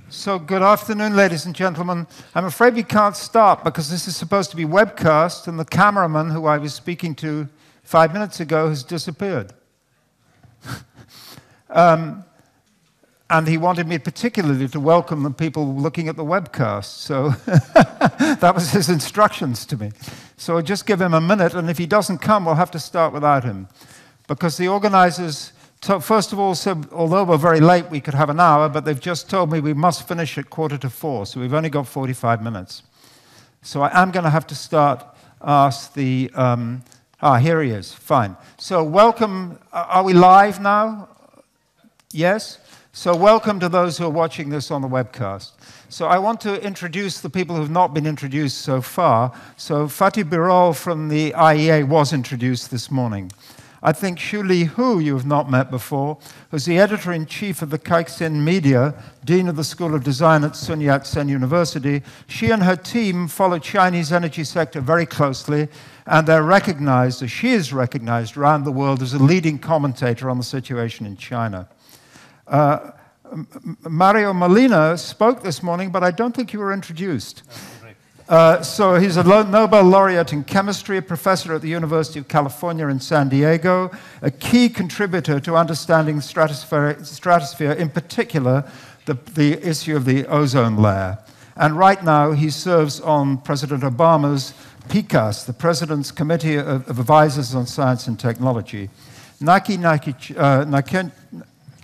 So good afternoon, ladies and gentlemen. I'm afraid we can't start because this is supposed to be webcast, and the cameraman who I was speaking to 5 minutes ago has disappeared. And he wanted me particularly to welcome the people looking at the webcast. So that was his instructions to me. So I'll just give him a minute, and if he doesn't come, we'll have to start without him. Because the organizers, first of all, said, although we're very late, we could have an hour, but they've just told me we must finish at 4:45, so we've only got 45 minutes. So I am going to have to start, ask the, here he is, fine. So welcome, are we live now? Yes? So welcome to those who are watching this on the webcast. So I want to introduce the people who have not been introduced so far. So Fatih Birol from the IEA was introduced this morning. I think Xu Li Hu you have not met before, who's the editor-in-chief of the Caixin Media, dean of the School of Design at Sun Yat-sen University. She and her team follow Chinese energy sector very closely, and they're recognized, or she is recognized around the world as a leading commentator on the situation in China. Mario Molina spoke this morning, but I don't think you were introduced. So he's a Nobel laureate in chemistry, a professor at the University of California in San Diego, a key contributor to understanding stratosphere, in particular, the issue of the ozone layer. And right now, he serves on President Obama's PCAS, the President's Committee of Advisors on Science and Technology.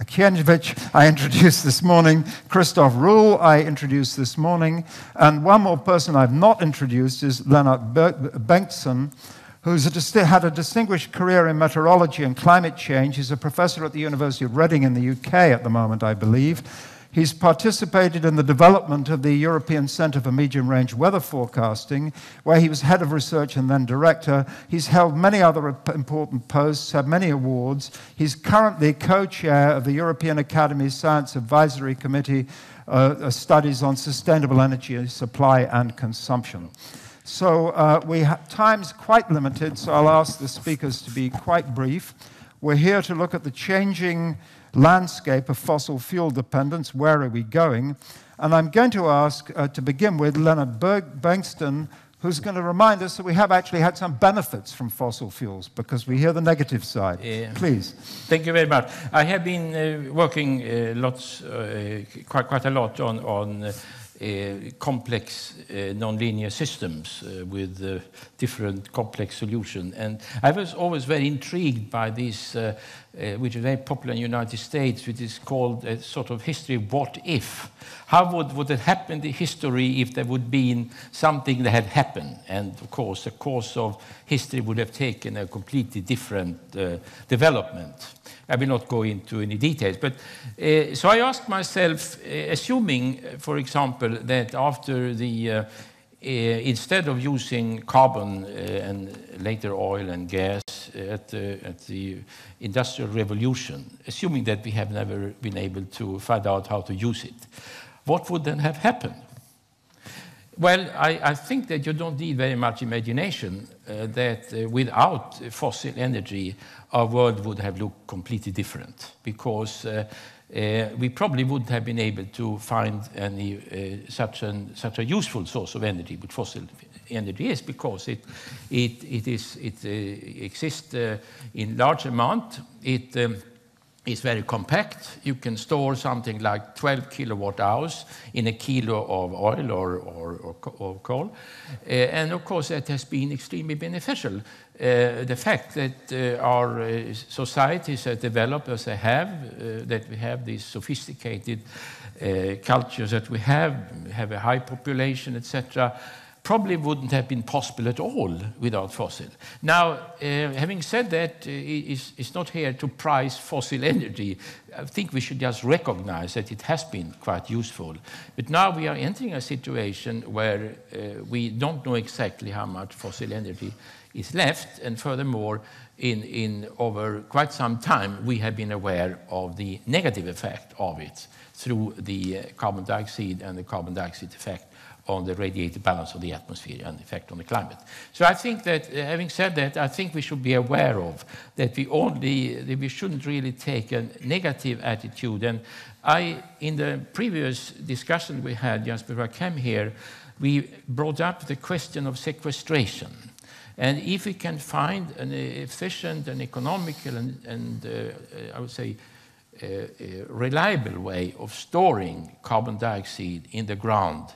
Akienjevich, I introduced this morning. Christoph Ruhl, I introduced this morning. And one more person I've not introduced is Lennart Bengtsson, who's had a distinguished career in meteorology and climate change. He's a professor at the University of Reading in the UK at the moment, I believe. He's participated in the development of the European Centre for Medium-Range Weather Forecasting, where he was head of research and then director. He's held many other important posts, had many awards. He's currently co-chair of the European Academy's Science Advisory Committee, studies on sustainable energy supply and consumption. So time's quite limited, so I'll ask the speakers to be quite brief. We're here to look at the changing landscape of fossil fuel dependence. Where are we going? And I'm going to ask, to begin with, Lennart Bengtsson, who's going to remind us that we have actually had some benefits from fossil fuels, because we hear the negative side. Please. Thank you very much. I have been working quite a lot on complex nonlinear systems with different complex solutions. And I was always very intrigued by this, which is very popular in the United States, which is called a sort of history of what if. How would it happen in the history if there would be something that had happened? And of course, the course of history would have taken a completely different development. I will not go into any details, but so I asked myself, assuming, for example, that after the instead of using carbon and later oil and gas at the Industrial Revolution, assuming that we have never been able to find out how to use it, what would then have happened? Well, I think that you don't need very much imagination that without fossil energy, our world would have looked completely different, because we probably wouldn't have been able to find any such a useful source of energy, which fossil energy is, because it exists in large amount. It's very compact. You can store something like 12 kilowatt hours in a kilo of oil or coal. And of course, that has been extremely beneficial. The fact that our societies have developed as they have, that we have these sophisticated cultures that we have a high population, etc., probably wouldn't have been possible at all without fossil. Now, having said that, it's not here to prize fossil energy. I think we should just recognize that it has been quite useful. But now we are entering a situation where we don't know exactly how much fossil energy is left, and furthermore, in over quite some time, we have been aware of the negative effect of it through the carbon dioxide and the carbon dioxide effect on the radiative balance of the atmosphere and effect on the climate. So I think that, having said that, I think we should be aware of that we shouldn't really take a negative attitude. And in the previous discussion we had just before I came here, we brought up the question of sequestration. And if we can find an efficient and economical and I would say, reliable way of storing carbon dioxide in the ground,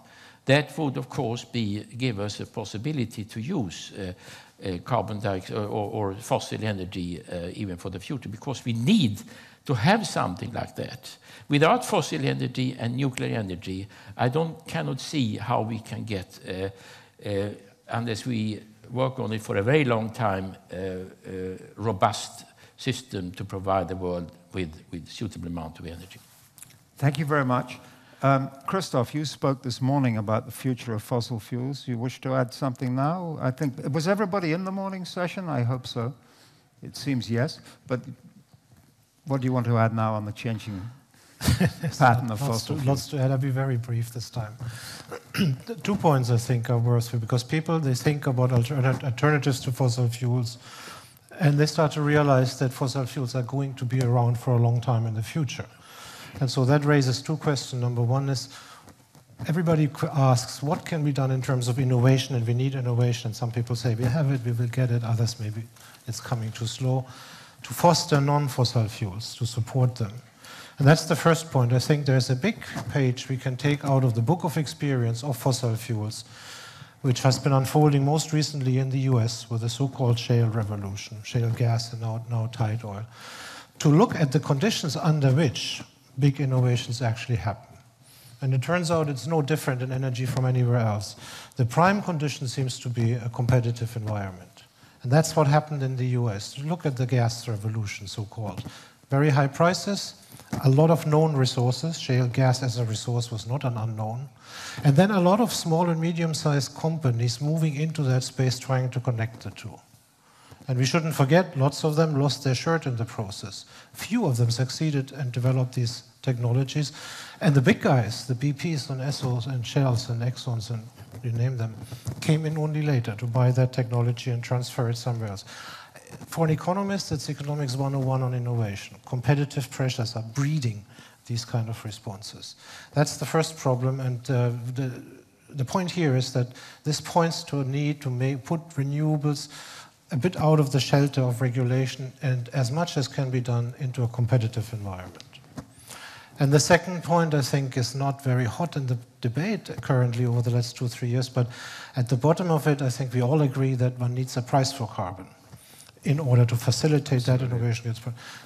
that would, of course, give us a possibility to use carbon dioxide or fossil energy even for the future, because we need to have something like that. Without fossil energy and nuclear energy, I cannot see how we can get, unless we work on it for a very long time, robust system to provide the world with suitable amount of energy. Thank you very much. Christoph, you spoke this morning about the future of fossil fuels. You wish to add something now? I think, was everybody in the morning session? I hope so. It seems yes. But what do you want to add now on the changing pattern of fossil fuels? Lots to add. I'll be very brief this time. 2 points I think are worthwhile, because people, they think about alternatives to fossil fuels, and they start to realize that fossil fuels are going to be around for a long time in the future. And so that raises 2 questions. Number one is, everybody asks, what can be done in terms of innovation? And we need innovation. Some people say, we have it, we will get it. Others, maybe it's coming too slow. To foster non-fossil fuels, to support them. And that's the first point. I think there's a big page we can take out of the book of experience of fossil fuels, which has been unfolding most recently in the US with the so-called shale revolution, shale gas and now tight oil, to look at the conditions under which big innovations actually happen. And it turns out it's no different in energy from anywhere else. The prime condition seems to be a competitive environment. And that's what happened in the US. Look at the gas revolution, so-called. Very high prices, a lot of known resources. Shale gas as a resource was not an unknown. And then a lot of small and medium-sized companies moving into that space, trying to connect the two. And we shouldn't forget, lots of them lost their shirt in the process. Few of them succeeded and developed these technologies. And the big guys, the BPs and Essos and Shells and Exxons and you name them, came in only later to buy that technology and transfer it somewhere else. For an economist, it's economics 101 on innovation. Competitive pressures are breeding these kind of responses. That's the first problem, and the point here is that this points to a need to put renewables a bit out of the shelter of regulation and as much as can be done into a competitive environment. And the second point, I think, is not very hot in the debate currently over the last 2-3 years, but at the bottom of it, I think we all agree that one needs a price for carbon in order to facilitate that innovation.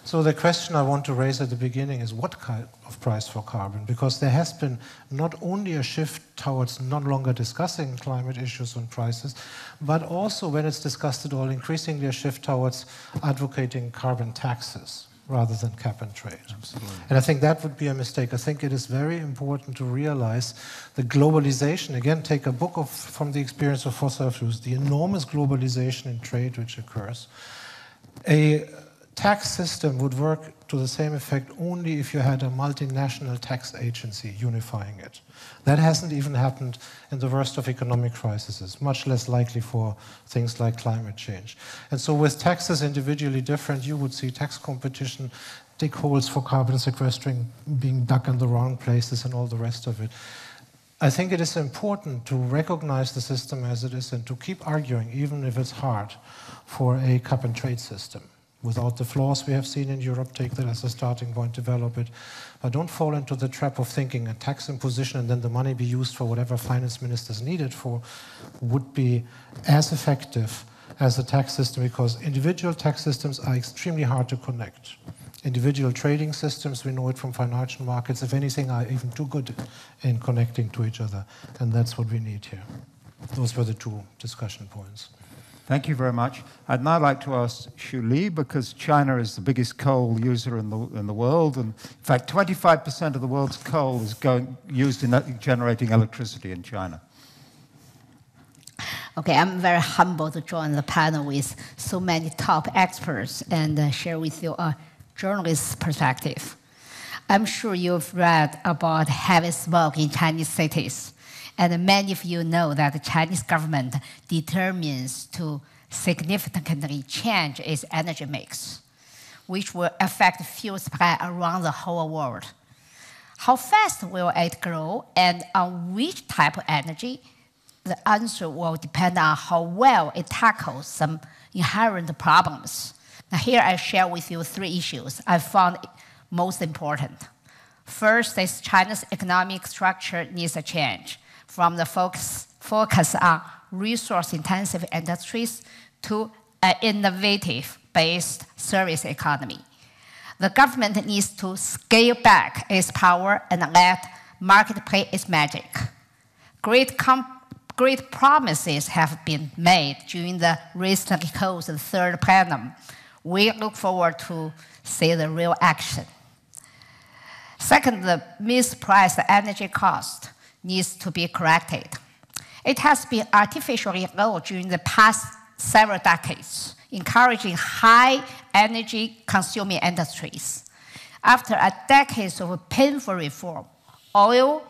So the question I want to raise at the beginning is what kind of price for carbon? Because there has been not only a shift towards no longer discussing climate issues and prices, but also when it's discussed at all, increasingly a shift towards advocating carbon taxes rather than cap and trade. Absolutely. And I think that would be a mistake. I think it is very important to realize the globalization, again, take a book from the experience of fossil fuels, the enormous globalization in trade which occurs. A tax system would work to the same effect only if you had a multinational tax agency unifying it. That hasn't even happened in the worst of economic crises, much less likely for things like climate change. And so with taxes individually different, you would see tax competition, dig holes for carbon sequestering being dug in the wrong places and all the rest of it. I think it is important to recognize the system as it is and to keep arguing, even if it's hard, for a cap and trade system. Without the flaws we have seen in Europe, take that as a starting point, develop it. But don't fall into the trap of thinking a tax imposition and then the money be used for whatever finance ministers need it for would be as effective as a tax system, because individual tax systems are extremely hard to connect. Individual trading systems, we know it from financial markets, if anything, are even too good in connecting to each other. And that's what we need here. Those were the 2 discussion points. Thank you very much. I'd now like to ask Xu Li, because China is the biggest coal user in the world, and in fact 25% of the world's coal is used in generating electricity in China. Okay, I'm very humbled to join the panel with so many top experts and share with you a journalist's perspective. I'm sure you've read about heavy smoke in Chinese cities, And many of you know that the Chinese government determines to significantly change its energy mix, which will affect fuel supply around the whole world. How fast will it grow and on which type of energy? The answer will depend on how well it tackles some inherent problems. Now here I share with you 3 issues I found most important. First is China's economic structure needs a change from the focus on resource-intensive industries to an innovative-based service economy. The government needs to scale back its power and let market play its magic. Great promises have been made during the recently closed 3rd plenum. We look forward to see the real action. Second, the mispriced energy cost needs to be corrected. It has been artificially low during the past several decades, encouraging high energy consuming industries. After a decade of painful reform, oil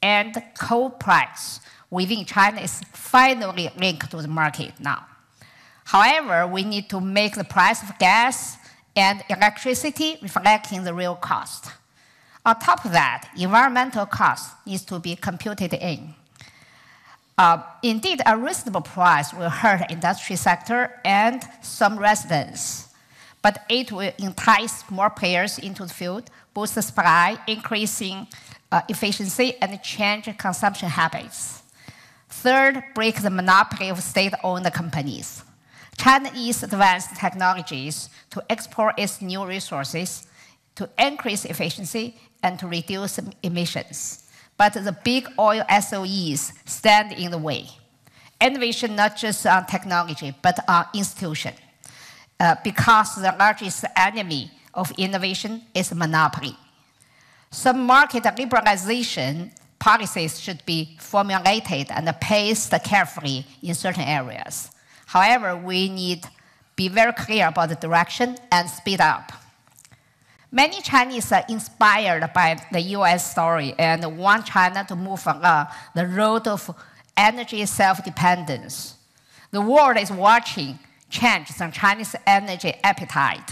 and coal price within China is finally linked to the market now. However, we need to make the price of gas and electricity reflecting the real cost. On top of that, environmental cost needs to be computed in. Indeed, a reasonable price will hurt the industry sector and some residents, but it will entice more players into the field, boost the supply, increasing efficiency, and change consumption habits. Third, break the monopoly of state-owned companies. China needs advanced technologies to export its new resources, to increase efficiency, and to reduce emissions. But the big oil SOEs stand in the way. Innovation not just on technology, but on institution. Because the largest enemy of innovation is monopoly. Some market liberalization policies should be formulated and paced carefully in certain areas. However, we need to be very clear about the direction and speed up. Many Chinese are inspired by the US story and want China to move along the road of energy self-dependence. The world is watching changes in Chinese energy appetite.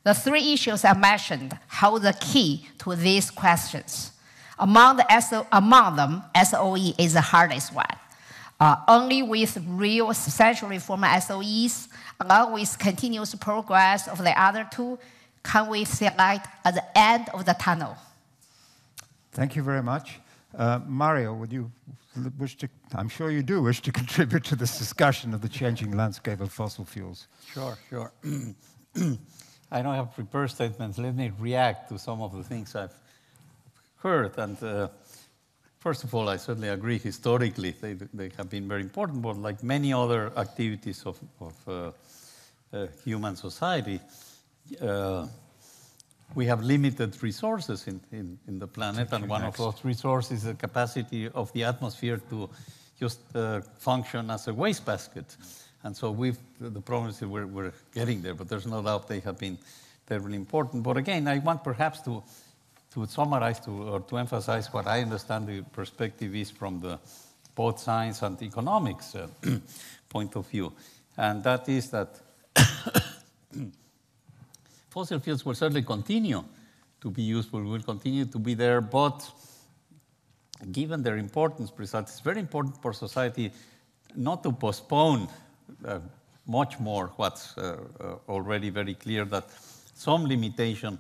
The 3 issues I mentioned hold the key to these questions. Among them, SOE is the hardest one. Only with real substantial reform SOEs, along with continuous progress of the other 2, can we see light at the end of the tunnel? Thank you very much. Mario, would you wish to, I'm sure you do wish to contribute to this discussion of the changing landscape of fossil fuels. Sure. I don't have prepared statements. Let me react to some of the things I've heard. And first of all, I certainly agree historically they have been very important, but like many other activities of human society, we have limited resources in the planet, and one of those resources is the capacity of the atmosphere to just function as a wastebasket. And so the problem is that we're getting there, but there's no doubt they have been terribly important. But again, I want perhaps to summarize or to emphasize what I understand the perspective is from the both science and economics point of view. And that is that fossil fuels will certainly continue to be useful, will continue to be there, but given their importance, it's very important for society not to postpone much more what's already very clear, that some limitation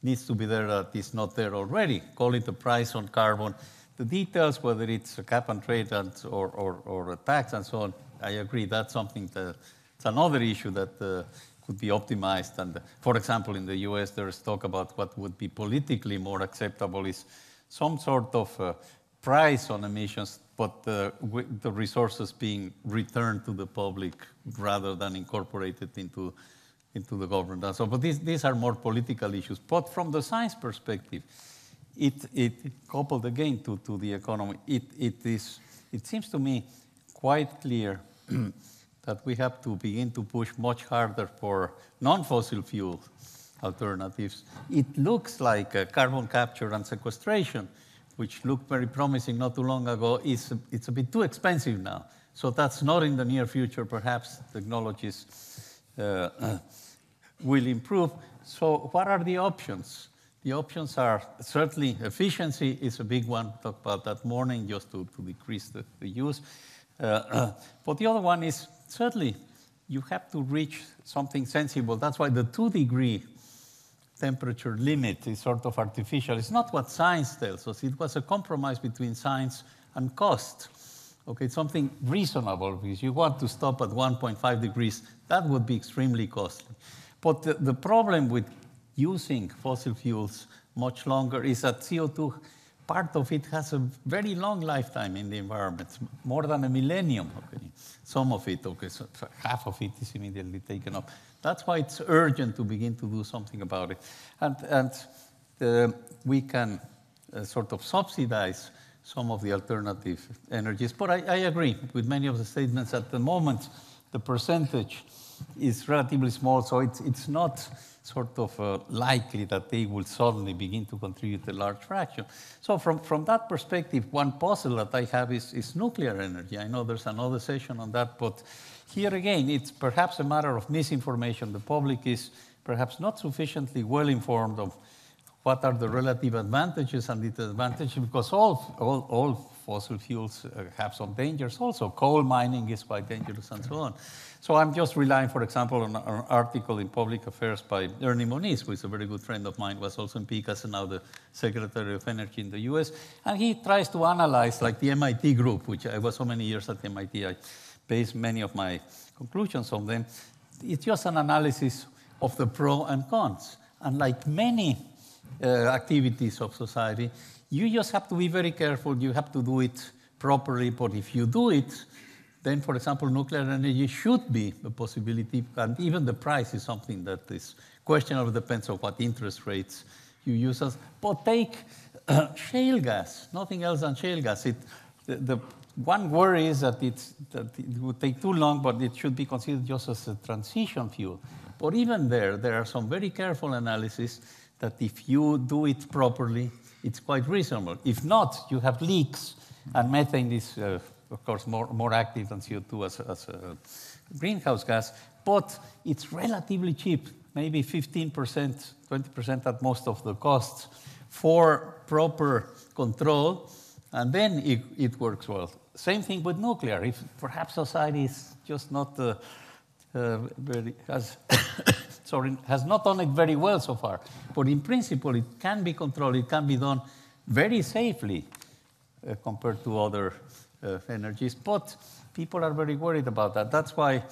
needs to be there that is not there already. Call it a price on carbon. The details, whether it's a cap and trade or a tax and so on, I agree, that's something it's another issue that could be optimized. And for example, in the US, there is talk about what would be politically more acceptable is some sort of price on emissions, but the resources being returned to the public rather than incorporated into the government. And so, but these are more political issues. But from the science perspective, it coupled again to the economy, it seems to me quite clear that we have to begin to push much harder for non-fossil fuel alternatives. It looks like carbon capture and sequestration which looked very promising not too long ago, it's a bit too expensive now. So that's not in the near future. Perhaps technologies will improve. So what are the options? The options are certainly efficiency is a big one. Talked about that morning, just to decrease the use. But the other one is certainly you have to reach something sensible. That's why the 2-degree temperature limit is sort of artificial. It's not what science tells us. It was a compromise between science and cost. Okay, it's something reasonable, because you want to stop at 1.5 degrees. That would be extremely costly. But the problem with using fossil fuels much longer is that CO2, part of it has a very long lifetime in the environment, more than a millennium. Okay. Some of it, okay, so half of it is immediately taken up. That's why it's urgent to begin to do something about it. And we can sort of subsidize some of the alternative energies. But I agree with many of the statements. At the moment, the percentage is relatively small, so it's not sort of likely that they will suddenly begin to contribute a large fraction. So from that perspective, one puzzle that I have is nuclear energy. I know there's another session on that, but here again, it's perhaps a matter of misinformation. The public is perhaps not sufficiently well informed of what are the relative advantages and disadvantages, because all fossil fuels have some dangers. Also, coal mining is quite dangerous and so on. So I'm just relying, for example, on an article in Public Affairs by Ernie Moniz, who is a very good friend of mine, was also in PICAS and now the Secretary of Energy in the US. And he tries to analyze, like the MIT group, which I was so many years at MIT, I based many of my conclusions on them. It's just an analysis of the pros and cons. And like many activities of society, you just have to be very careful. You have to do it properly. But if you do it, then, for example, nuclear energy should be a possibility. And even the price is something that is questionable. Depends on what interest rates you use. But take shale gas, nothing else than shale gas. The one worry is that it would take too long, but it should be considered just as a transition fuel. But even there are some very careful analysis that if you do it properly, it's quite reasonable. If not, you have leaks, and methane is, of course, more active than CO2 as a greenhouse gas, but it's relatively cheap, maybe 15%, 20% at most of the costs for proper control, and then it works well. Same thing with nuclear. If perhaps society is just not has not done it very well so far. But in principle, it can be controlled. It can be done very safely compared to other energies. But people are very worried about that. That's why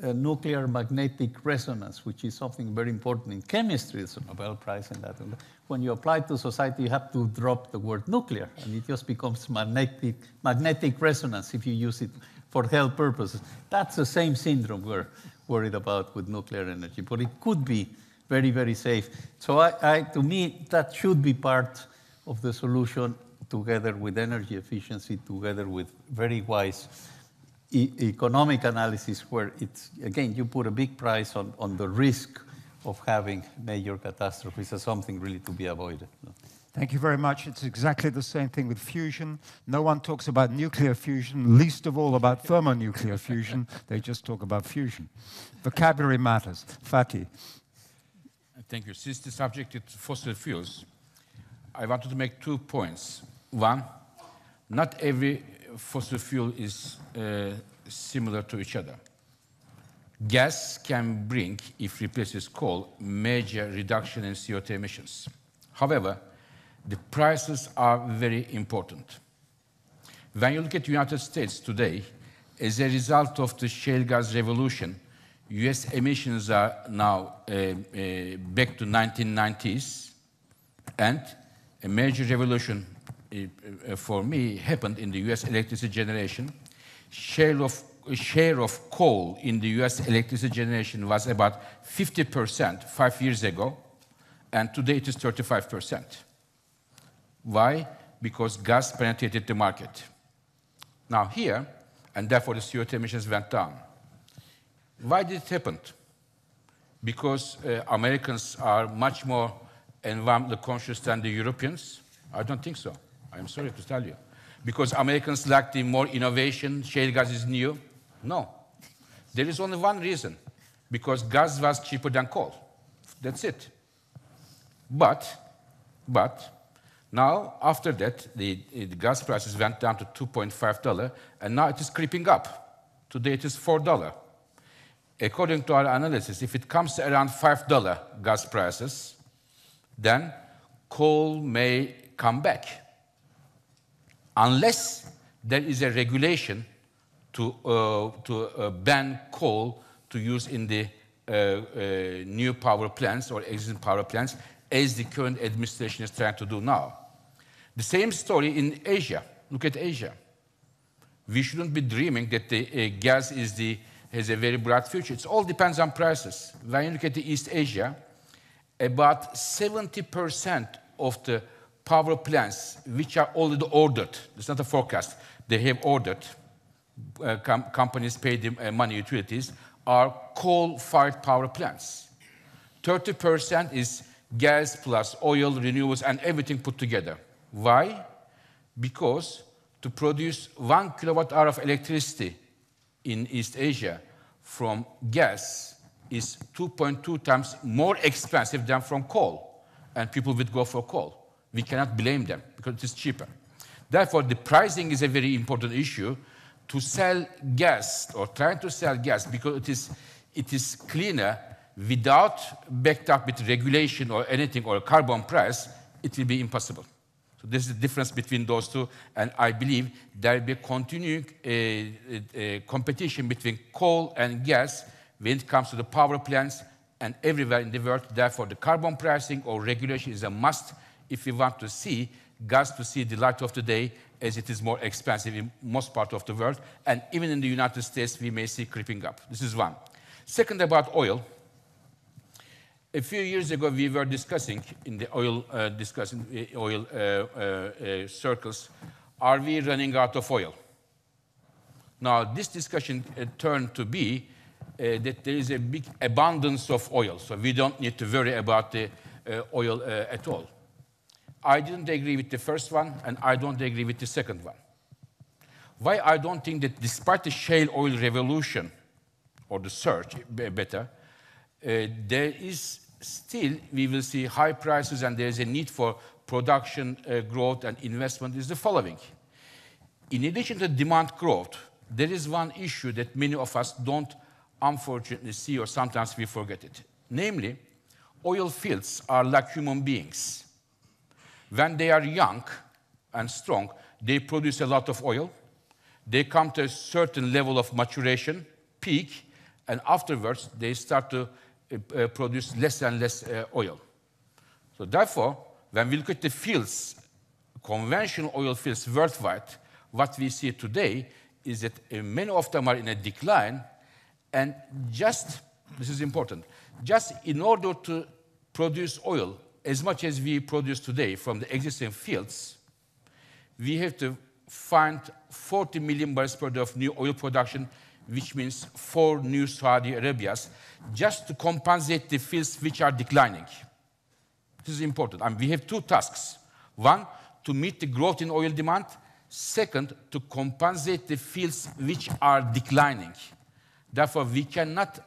nuclear magnetic resonance, which is something very important in chemistry, it's a Nobel Prize in that. When you apply it to society, you have to drop the word nuclear, and it just becomes magnetic resonance if you use it for health purposes. That's the same syndrome we're worried about with nuclear energy, but it could be very, very safe. So to me, that should be part of the solution, together with energy efficiency, together with very wise economic analysis, where it's, again, you put a big price on the risk of having major catastrophes as something really to be avoided. Thank you very much. It's exactly the same thing with fusion. No one talks about nuclear fusion, least of all about thermonuclear fusion. They just talk about fusion. Vocabulary matters. Fatih. Thank you. Since the subject is fossil fuels, I wanted to make 2 points. One, not every fossil fuel is similar to each other. Gas can bring, if replaced with coal, major reduction in CO2 emissions. However, the prices are very important. When you look at the United States today, as a result of the shale gas revolution, US emissions are now back to 1990s, and a major revolution for me happened in the US electricity generation. Share of coal in the US electricity generation was about 50% 5 years ago, and today it is 35%. Why? Because gas penetrated the market. Now here, and therefore the CO2 emissions went down. Why did it happen? Because Americans are much more environmentally conscious than the Europeans, I don't think so. I'm sorry to tell you. Because Americans lack the more innovation, shale gas is new. No. There is only one reason. Because gas was cheaper than coal. That's it. But now, after that, the gas prices went down to $2.5, and now it is creeping up. Today it is $4. According to our analysis, if it comes to around $5 gas prices, then coal may come back. Unless there is a regulation to ban coal to use in the new power plants or existing power plants, as the current administration is trying to do now. The same story in Asia. Look at Asia. We shouldn't be dreaming that the gas has a very bright future. It all depends on prices. When you look at the East Asia, about 70% of the power plants which are already ordered, it's not a forecast, they have ordered, companies pay the money, utilities, are coal-fired power plants. 30% is gas plus oil, renewables, and everything put together. Why? Because to produce 1 kilowatt hour of electricity in East Asia from gas is 2.2 times more expensive than from coal, and people would go for coal. We cannot blame them because it is cheaper. Therefore, the pricing is a very important issue. To sell gas or trying to sell gas because it is cleaner without backed up with regulation or anything or a carbon price, it will be impossible. So this is the difference between those two, and I believe there will be continuing competition between coal and gas when it comes to the power plants and everywhere in the world. Therefore, the carbon pricing or regulation is a must if we want to see gas to see the light of the day, as it is more expensive in most parts of the world. And even in the United States, we may see creeping up. This is one. Second, about oil. A few years ago, we were discussing in the oil circles, are we running out of oil? Now, this discussion turned to be that there is a big abundance of oil, so we don't need to worry about the oil at all. I didn't agree with the first one, and I don't agree with the second one. Why I don't think that despite the shale oil revolution, or the surge, better, there is still, we will see high prices and there is a need for production growth and investment is the following. In addition to demand growth, there is one issue that many of us don't unfortunately see, or sometimes we forget it. Namely, oil fields are like human beings. When they are young and strong, they produce a lot of oil. They come to a certain level of maturation, peak, and afterwards they start to produce less and less oil. So therefore, when we look at the fields, conventional oil fields worldwide, what we see today is that many of them are in a decline, and just, this is important, just in order to produce oil, as much as we produce today from the existing fields, we have to find 40 million barrels per day of new oil production, which means 4 new Saudi Arabias, just to compensate the fields which are declining. This is important. And we have 2 tasks. One, to meet the growth in oil demand. Second, to compensate the fields which are declining. Therefore, we cannot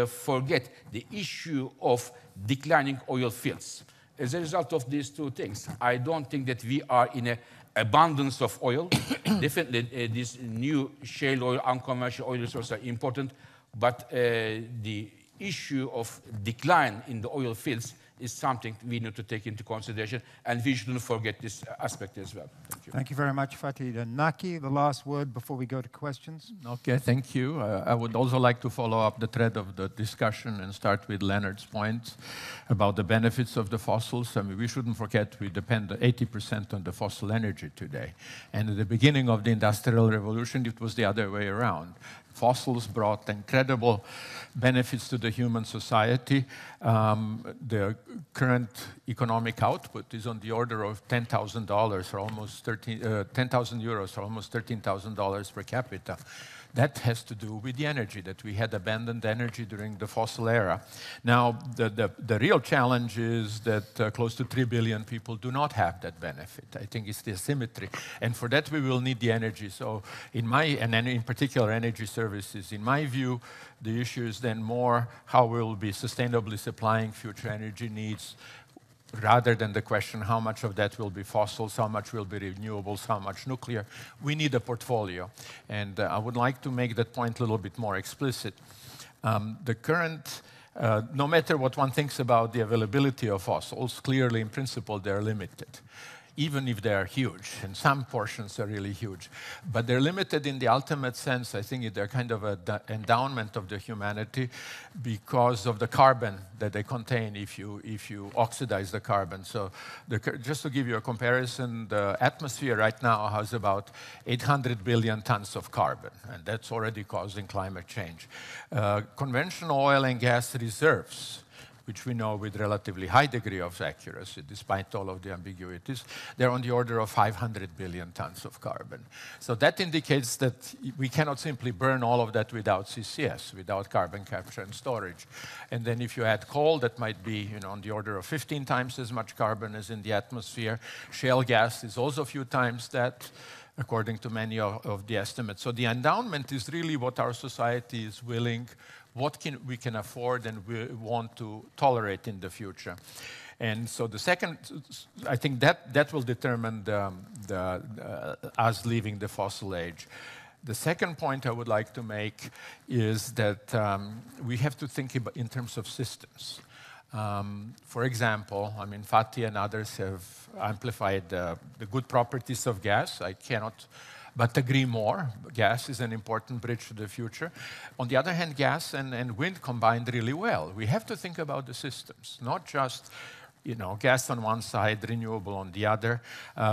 forget the issue of declining oil fields. As a result of these 2 things, I don't think that we are in an abundance of oil. Definitely, these new shale oil, unconventional oil resources are important, but the issue of decline in the oil fields is something we need to take into consideration, and we shouldn't forget this aspect as well. Thank you. Thank you very much, Fatih. Naki, the last word before we go to questions. Okay, thank you. I would also like to follow up the thread of the discussion and start with Leonard's points about the benefits of the fossils. I mean, we shouldn't forget we depend 80% on the fossil energy today. And at the beginning of the Industrial Revolution, it was the other way around. Fossils brought incredible benefits to the human society. The current economic output is on the order of $10,000 or almost 10,000 euros or almost $13,000 per capita. That has to do with the energy, that we had abandoned energy during the fossil era. Now, the real challenge is that close to 3 billion people do not have that benefit. I think it's the asymmetry. And for that, we will need the energy. So and in particular, energy services, in my view, the issue is then more how we'll be sustainably supplying future energy needs, rather than the question how much of that will be fossils, how much will be renewables, how much nuclear. We need a portfolio. And I would like to make that point a little bit more explicit. The current, no matter what one thinks about the availability of fossils, clearly in principle they're limited, even if they're huge, and some portions are really huge. But they're limited in the ultimate sense. I think they're kind of an endowment of the humanity because of the carbon that they contain if you oxidize the carbon. So just to give you a comparison, the atmosphere right now has about 800 billion tons of carbon, and that's already causing climate change. Conventional oil and gas reserves, which we know with relatively high degree of accuracy, despite all of the ambiguities, they're on the order of 500 billion tons of carbon. So that indicates that we cannot simply burn all of that without CCS, without carbon capture and storage. And then if you add coal, that might be on the order of 15 times as much carbon as in the atmosphere. Shale gas is also a few times that, according to many of the estimates. So the endowment is really what our society is willing, what we can afford and we want to tolerate in the future. And so the second, I think that will determine us leaving the fossil age. The second point I would like to make is that we have to think in terms of systems. For example, I mean, Fatih and others have amplified the good properties of gas. I cannot but agree more. Gas is an important bridge to the future. On the other hand, gas and wind combined really well. We have to think about the systems, not just gas on one side, renewable on the other,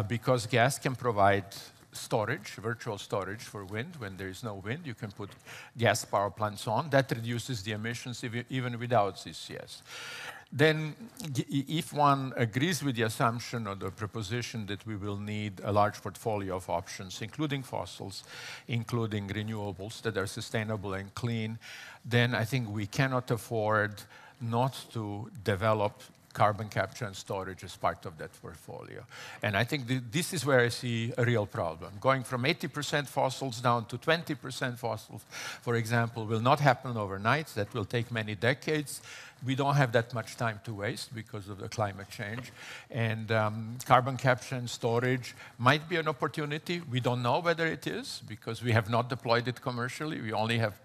because gas can provide storage, virtual storage for wind. When there is no wind, you can put gas power plants on. That reduces the emissions even without CCS. Then, if one agrees with the assumption or the proposition that we will need a large portfolio of options, including fossils, including renewables that are sustainable and clean, then I think we cannot afford not to develop carbon capture and storage as part of that portfolio. And I think this is where I see a real problem. Going from 80% fossils down to 20% fossils, for example, will not happen overnight. That will take many decades. We don't have that much time to waste because of the climate change. And carbon capture and storage might be an opportunity. We don't know whether it is because we have not deployed it commercially. We only have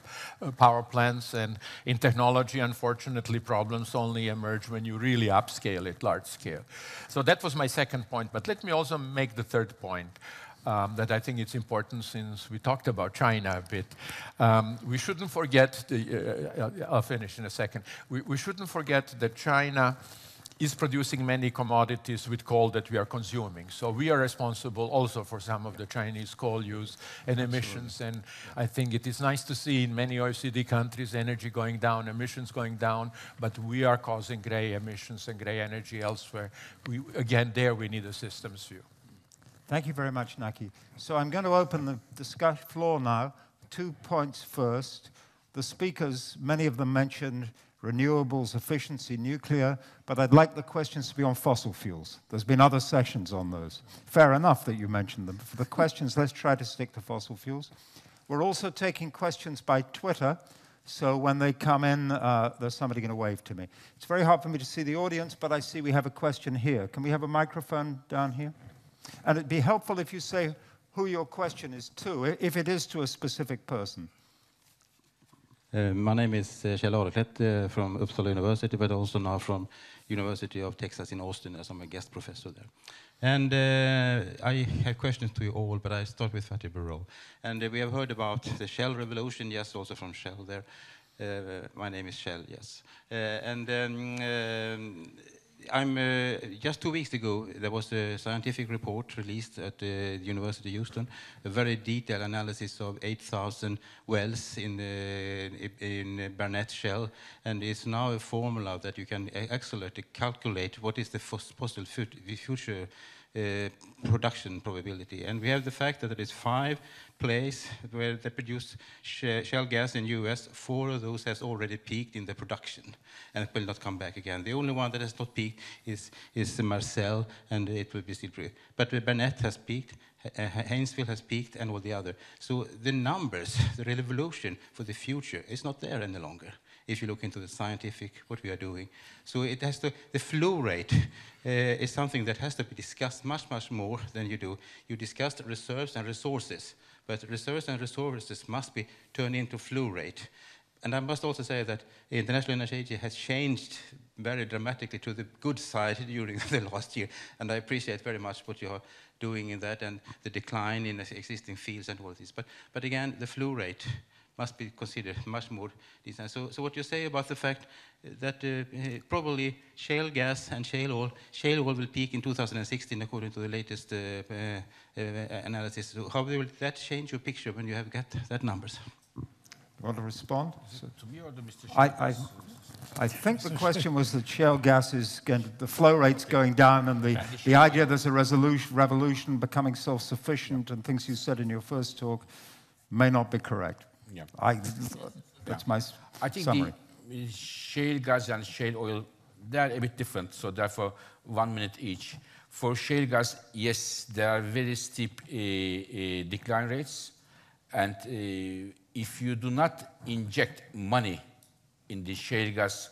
power plants. And in technology, unfortunately, problems only emerge when you really upscale it, large scale. So that was my second point. But let me also make the third point. That I think it's important since we talked about China a bit. We shouldn't forget, I'll finish in a second. We shouldn't forget that China is producing many commodities with coal that we are consuming. So we are responsible also for some of the Chinese coal use and emissions. And I think it is nice to see in many OECD countries energy going down, emissions going down, but we are causing gray emissions and gray energy elsewhere. Again, there we need a systems view. Thank you very much, Naki. So I'm going to open the discussion floor now. 2 points first. The speakers, many of them mentioned renewables, efficiency, nuclear, but I'd like the questions to be on fossil fuels. There's been other sessions on those. Fair enough that you mentioned them. For the questions, let's try to stick to fossil fuels. We're also taking questions by Twitter, so when they come in, there's somebody going to wave to me. It's very hard for me to see the audience, but I see we have a question here. Can we have a microphone down here? And it'd be helpful if you say who your question is to, if it is to a specific person. My name is Kjell Areklet from Uppsala University, but also now from University of Texas in Austin, as I'm a guest professor there. And I have questions to you all, but I start with Fatih Birol. And we have heard about the Shell revolution, yes, also from Shell there. My name is Shell, yes. Just 2 weeks ago, there was a scientific report released at the University of Houston, a very detailed analysis of 8,000 wells in Barnett Shell, and it's now a formula that you can accelerate to calculate what is the possible future production probability. And we have the fact that there is 5 places where they produce shale gas in US. 4 of those has already peaked in the production and will not come back again. The only one that has not peaked is Marcel, and it will be still pretty. But Burnett has peaked, Haynesville has peaked, and all the other. So the numbers, the revolution for the future is not there any longer if you look into the scientific, what we are doing. So it has to, the flow rate is something that has to be discussed much, much more than you do. You discussed reserves and resources, but reserves and resources must be turned into flow rate. And I must also say that the International Energy Agency has changed very dramatically to the good side during the last year, and I appreciate very much what you are doing in that and the decline in the existing fields and all this. But again, the flow rate must be considered much more decent. So what you say about the fact that probably shale gas and shale oil will peak in 2016 according to the latest analysis. So how will that change your picture when you have got that numbers? Want to respond? To me or to Mr. I think the question was that shale gas is going the flow rate's going down, and the idea there's a revolution becoming self-sufficient and things you said in your first talk may not be correct. Yeah. That's my I think summary. The shale gas and shale oil, they're a bit different, so therefore 1 minute each. For shale gas, yes, there are very steep decline rates, and if you do not inject money in the shale gas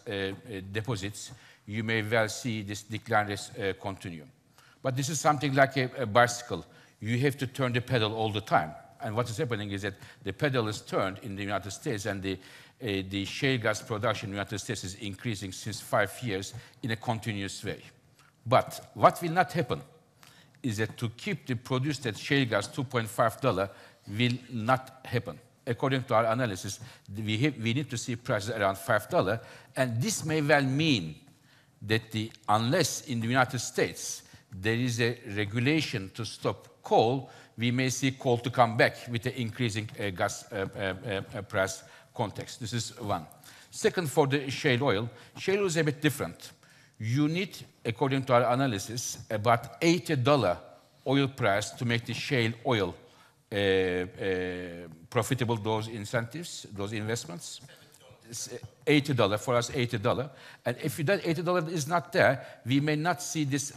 deposits, you may well see this decline rates continue. But this is something like a bicycle. You have to turn the pedal all the time. And what is happening is that the pedal is turned in the United States, and the shale gas production in the United States is increasing since 5 years in a continuous way. But what will not happen is that to keep the produced at shale gas $2.5 will not happen. According to our analysis, we need to see prices around $5, and this may well mean that unless in the United States there is a regulation to stop coal, we may see coal to come back with the increasing gas price context. This is one. Second, for the shale oil is a bit different. You need, according to our analysis, about $80 oil price to make the shale oil profitable, those incentives, those investments. $80, for us $80. And if that $80 is not there, we may not see this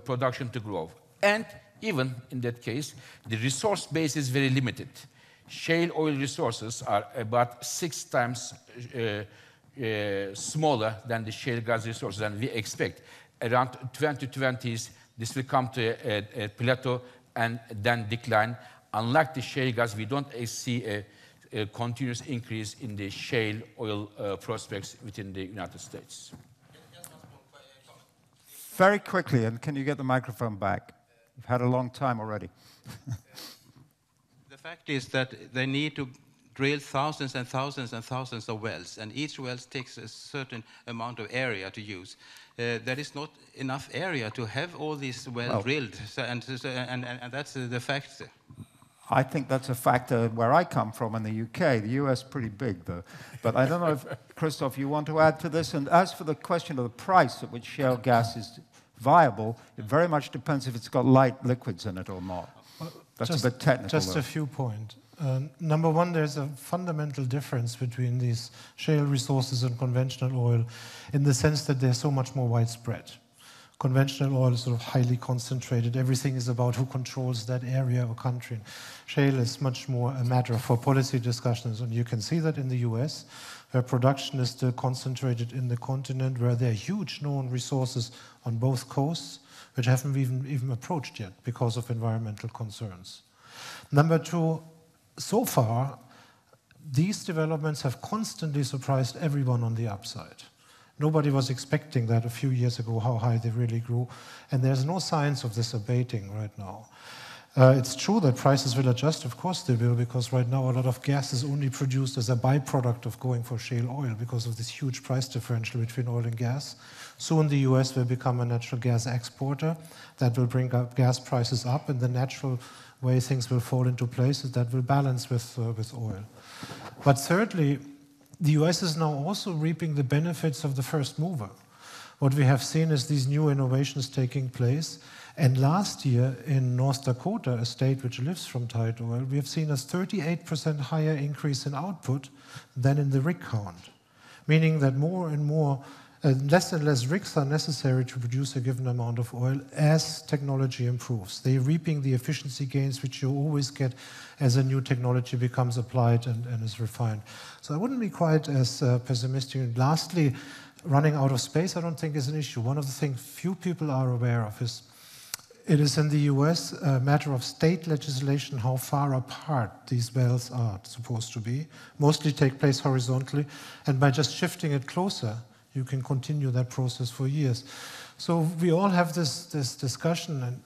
production to grow. And even in that case, the resource base is very limited. Shale oil resources are about 6 times smaller than the shale gas resources, and we expect around 2020s this will come to a plateau and then decline. Unlike the shale gas, we don't see a continuous increase in the shale oil prospects within the United States. Very quickly, and can you get the microphone back? You've had a long time already. The fact is that they need to drill thousands and thousands and thousands of wells, and each well takes a certain amount of area to use. There is not enough area to have all these wells drilled, and that's the fact. I think that's a factor where I come from in the UK. The US is pretty big, though. But I don't know if, Christoph, you want to add to this? And as for the question of the price at which shale gas is viable, it very much depends if it's got light liquids in it or not. That's a bit technical. Just a few points. Number one, there's a fundamental difference between these shale resources and conventional oil in the sense that they're so much more widespread. Conventional oil is sort of highly concentrated. Everything is about who controls that area or country. Shale is much more a matter for policy discussions, and you can see that in the US, where production is still concentrated in the continent, where there are huge known resources on both coasts, which haven't even approached yet because of environmental concerns. Number two, so far, these developments have constantly surprised everyone on the upside. Nobody was expecting that a few years ago, how high they really grew, and there's no signs of this abating right now. It's true that prices will adjust, of course they will, because right now a lot of gas is only produced as a byproduct of going for shale oil because of this huge price differential between oil and gas. Soon the US will become a natural gas exporter. That will bring up gas prices up, and the natural way things will fall into place is that will balance with oil. But thirdly, the US is now also reaping the benefits of the first mover. what we have seen is these new innovations taking place. And last year in North Dakota, a state which lives from tight oil, we have seen a 38% higher increase in output than in the rig count, meaning that more and more, less and less rigs are necessary to produce a given amount of oil as technology improves. They're reaping the efficiency gains which you always get as a new technology becomes applied and is refined. So I wouldn't be quite as pessimistic. And lastly, running out of space I don't think is an issue. One of the things few people are aware of is it is in the US a matter of state legislation how far apart these wells are supposed to be. Mostly take place horizontally, and by just shifting it closer, you can continue that process for years. So we all have this discussion, and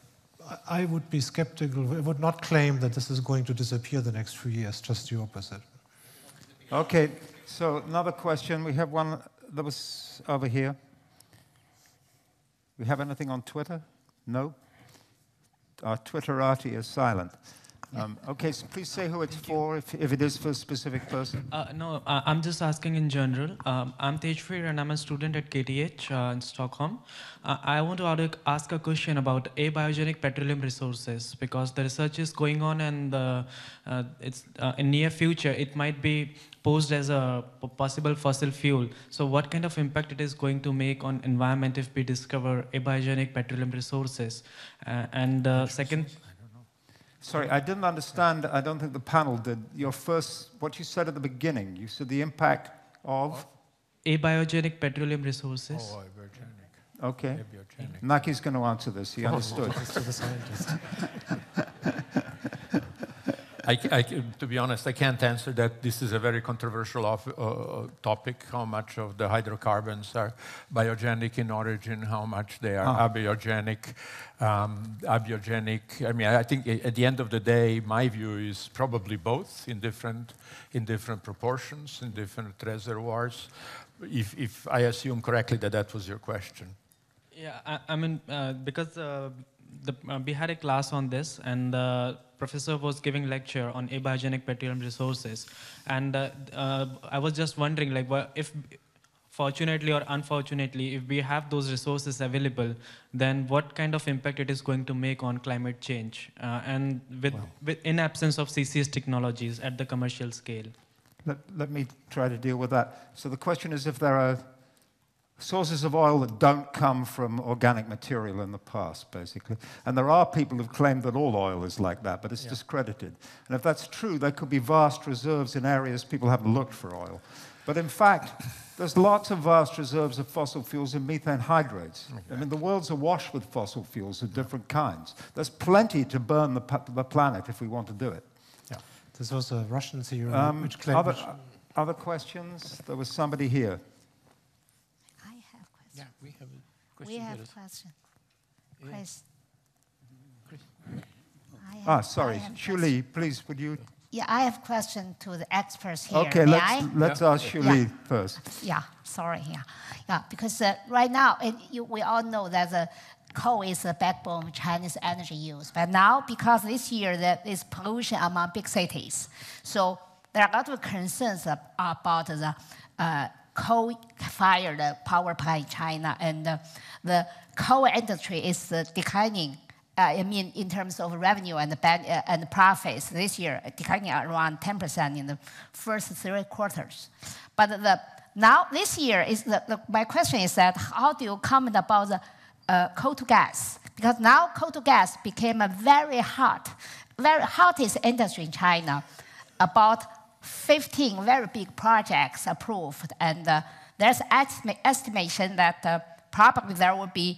I would be skeptical. I would not claim that this is going to disappear the next few years, just the opposite. Okay, so another question. We have one that was over here. We have anything on Twitter? No? Our Twitterati is silent. Okay, so please say who it's for, if it is for a specific person. No, I'm just asking in general. I'm Tejveer and I'm a student at KTH in Stockholm. I want to ask a question about abiogenic petroleum resources, because the research is going on, and it's in near future it might be posed as a possible fossil fuel. So what kind of impact it is going to make on environment if we discover abiogenic petroleum resources? Second. Sorry, I didn't understand. I don't think the panel did. What you said at the beginning. You said the impact of? Abiogenic petroleum resources. Oh, abiogenic. Okay. Abiogenic. Naki's going to answer this. He understood. To the scientist. To be honest, I can't answer that. This is a very controversial topic, how much of the hydrocarbons are biogenic in origin, how much they are abiogenic. I mean, I think at the end of the day, my view is probably both in different proportions, in different reservoirs, if I assume correctly that was your question. Yeah, I mean, because we had a class on this, and the professor was giving lecture on abiogenic petroleum resources, and I was just wondering, like, if fortunately or unfortunately, if we have those resources available, then what kind of impact it is going to make on climate change, and in absence of CCS technologies at the commercial scale. Let me try to deal with that. So the question is if there are sources of oil that don't come from organic material in the past, basically. And there are people who've claimed that all oil is like that, but it's discredited. And if that's true, there could be vast reserves in areas people haven't looked for oil. But in fact, there's lots of vast reserves of fossil fuels in methane hydrates. Okay. I mean, the world's awash with fossil fuels of different kinds. There's plenty to burn the planet if we want to do it. Yeah. This was a Russian theory which claimed... Other questions? There was somebody here. Yeah, we have a question. We have a question. Chris. Sorry. Shuli, please, would you? Yeah, I have a question to the experts here. Okay, let's ask Shuli first. Yeah, sorry. Yeah, because right now, we all know that the coal is the backbone of Chinese energy use. But now, because this year there is pollution among big cities, so there are a lot of concerns about the coal-fired power plant in China, and the coal industry is declining. I mean, in terms of revenue and profits this year, declining around 10% in the first 3 quarters. But now this year my question is that how do you comment about the coal to gas? Because now coal to gas became a very hottest industry in China. About 15 very big projects approved, and there's estimation that probably there will be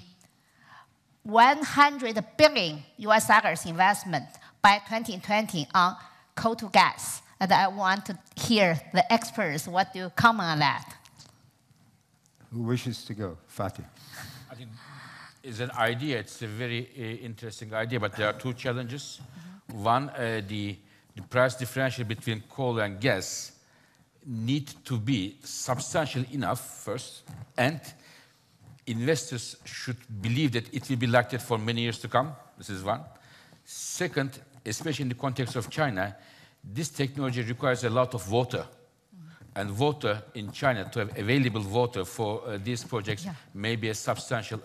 $100 billion investment by 2020 on coal to gas. And I want to hear the experts, what do you comment on that? Who wishes to go? Fatih. I think it's an idea. It's a very interesting idea, but there are 2 challenges. One, the price differential between coal and gas need to be substantial enough first, and investors should believe that it will be like that for many years to come. This is one. Second, especially in the context of China, this technology requires a lot of water. And water in China, to have available water for these projects may be a substantial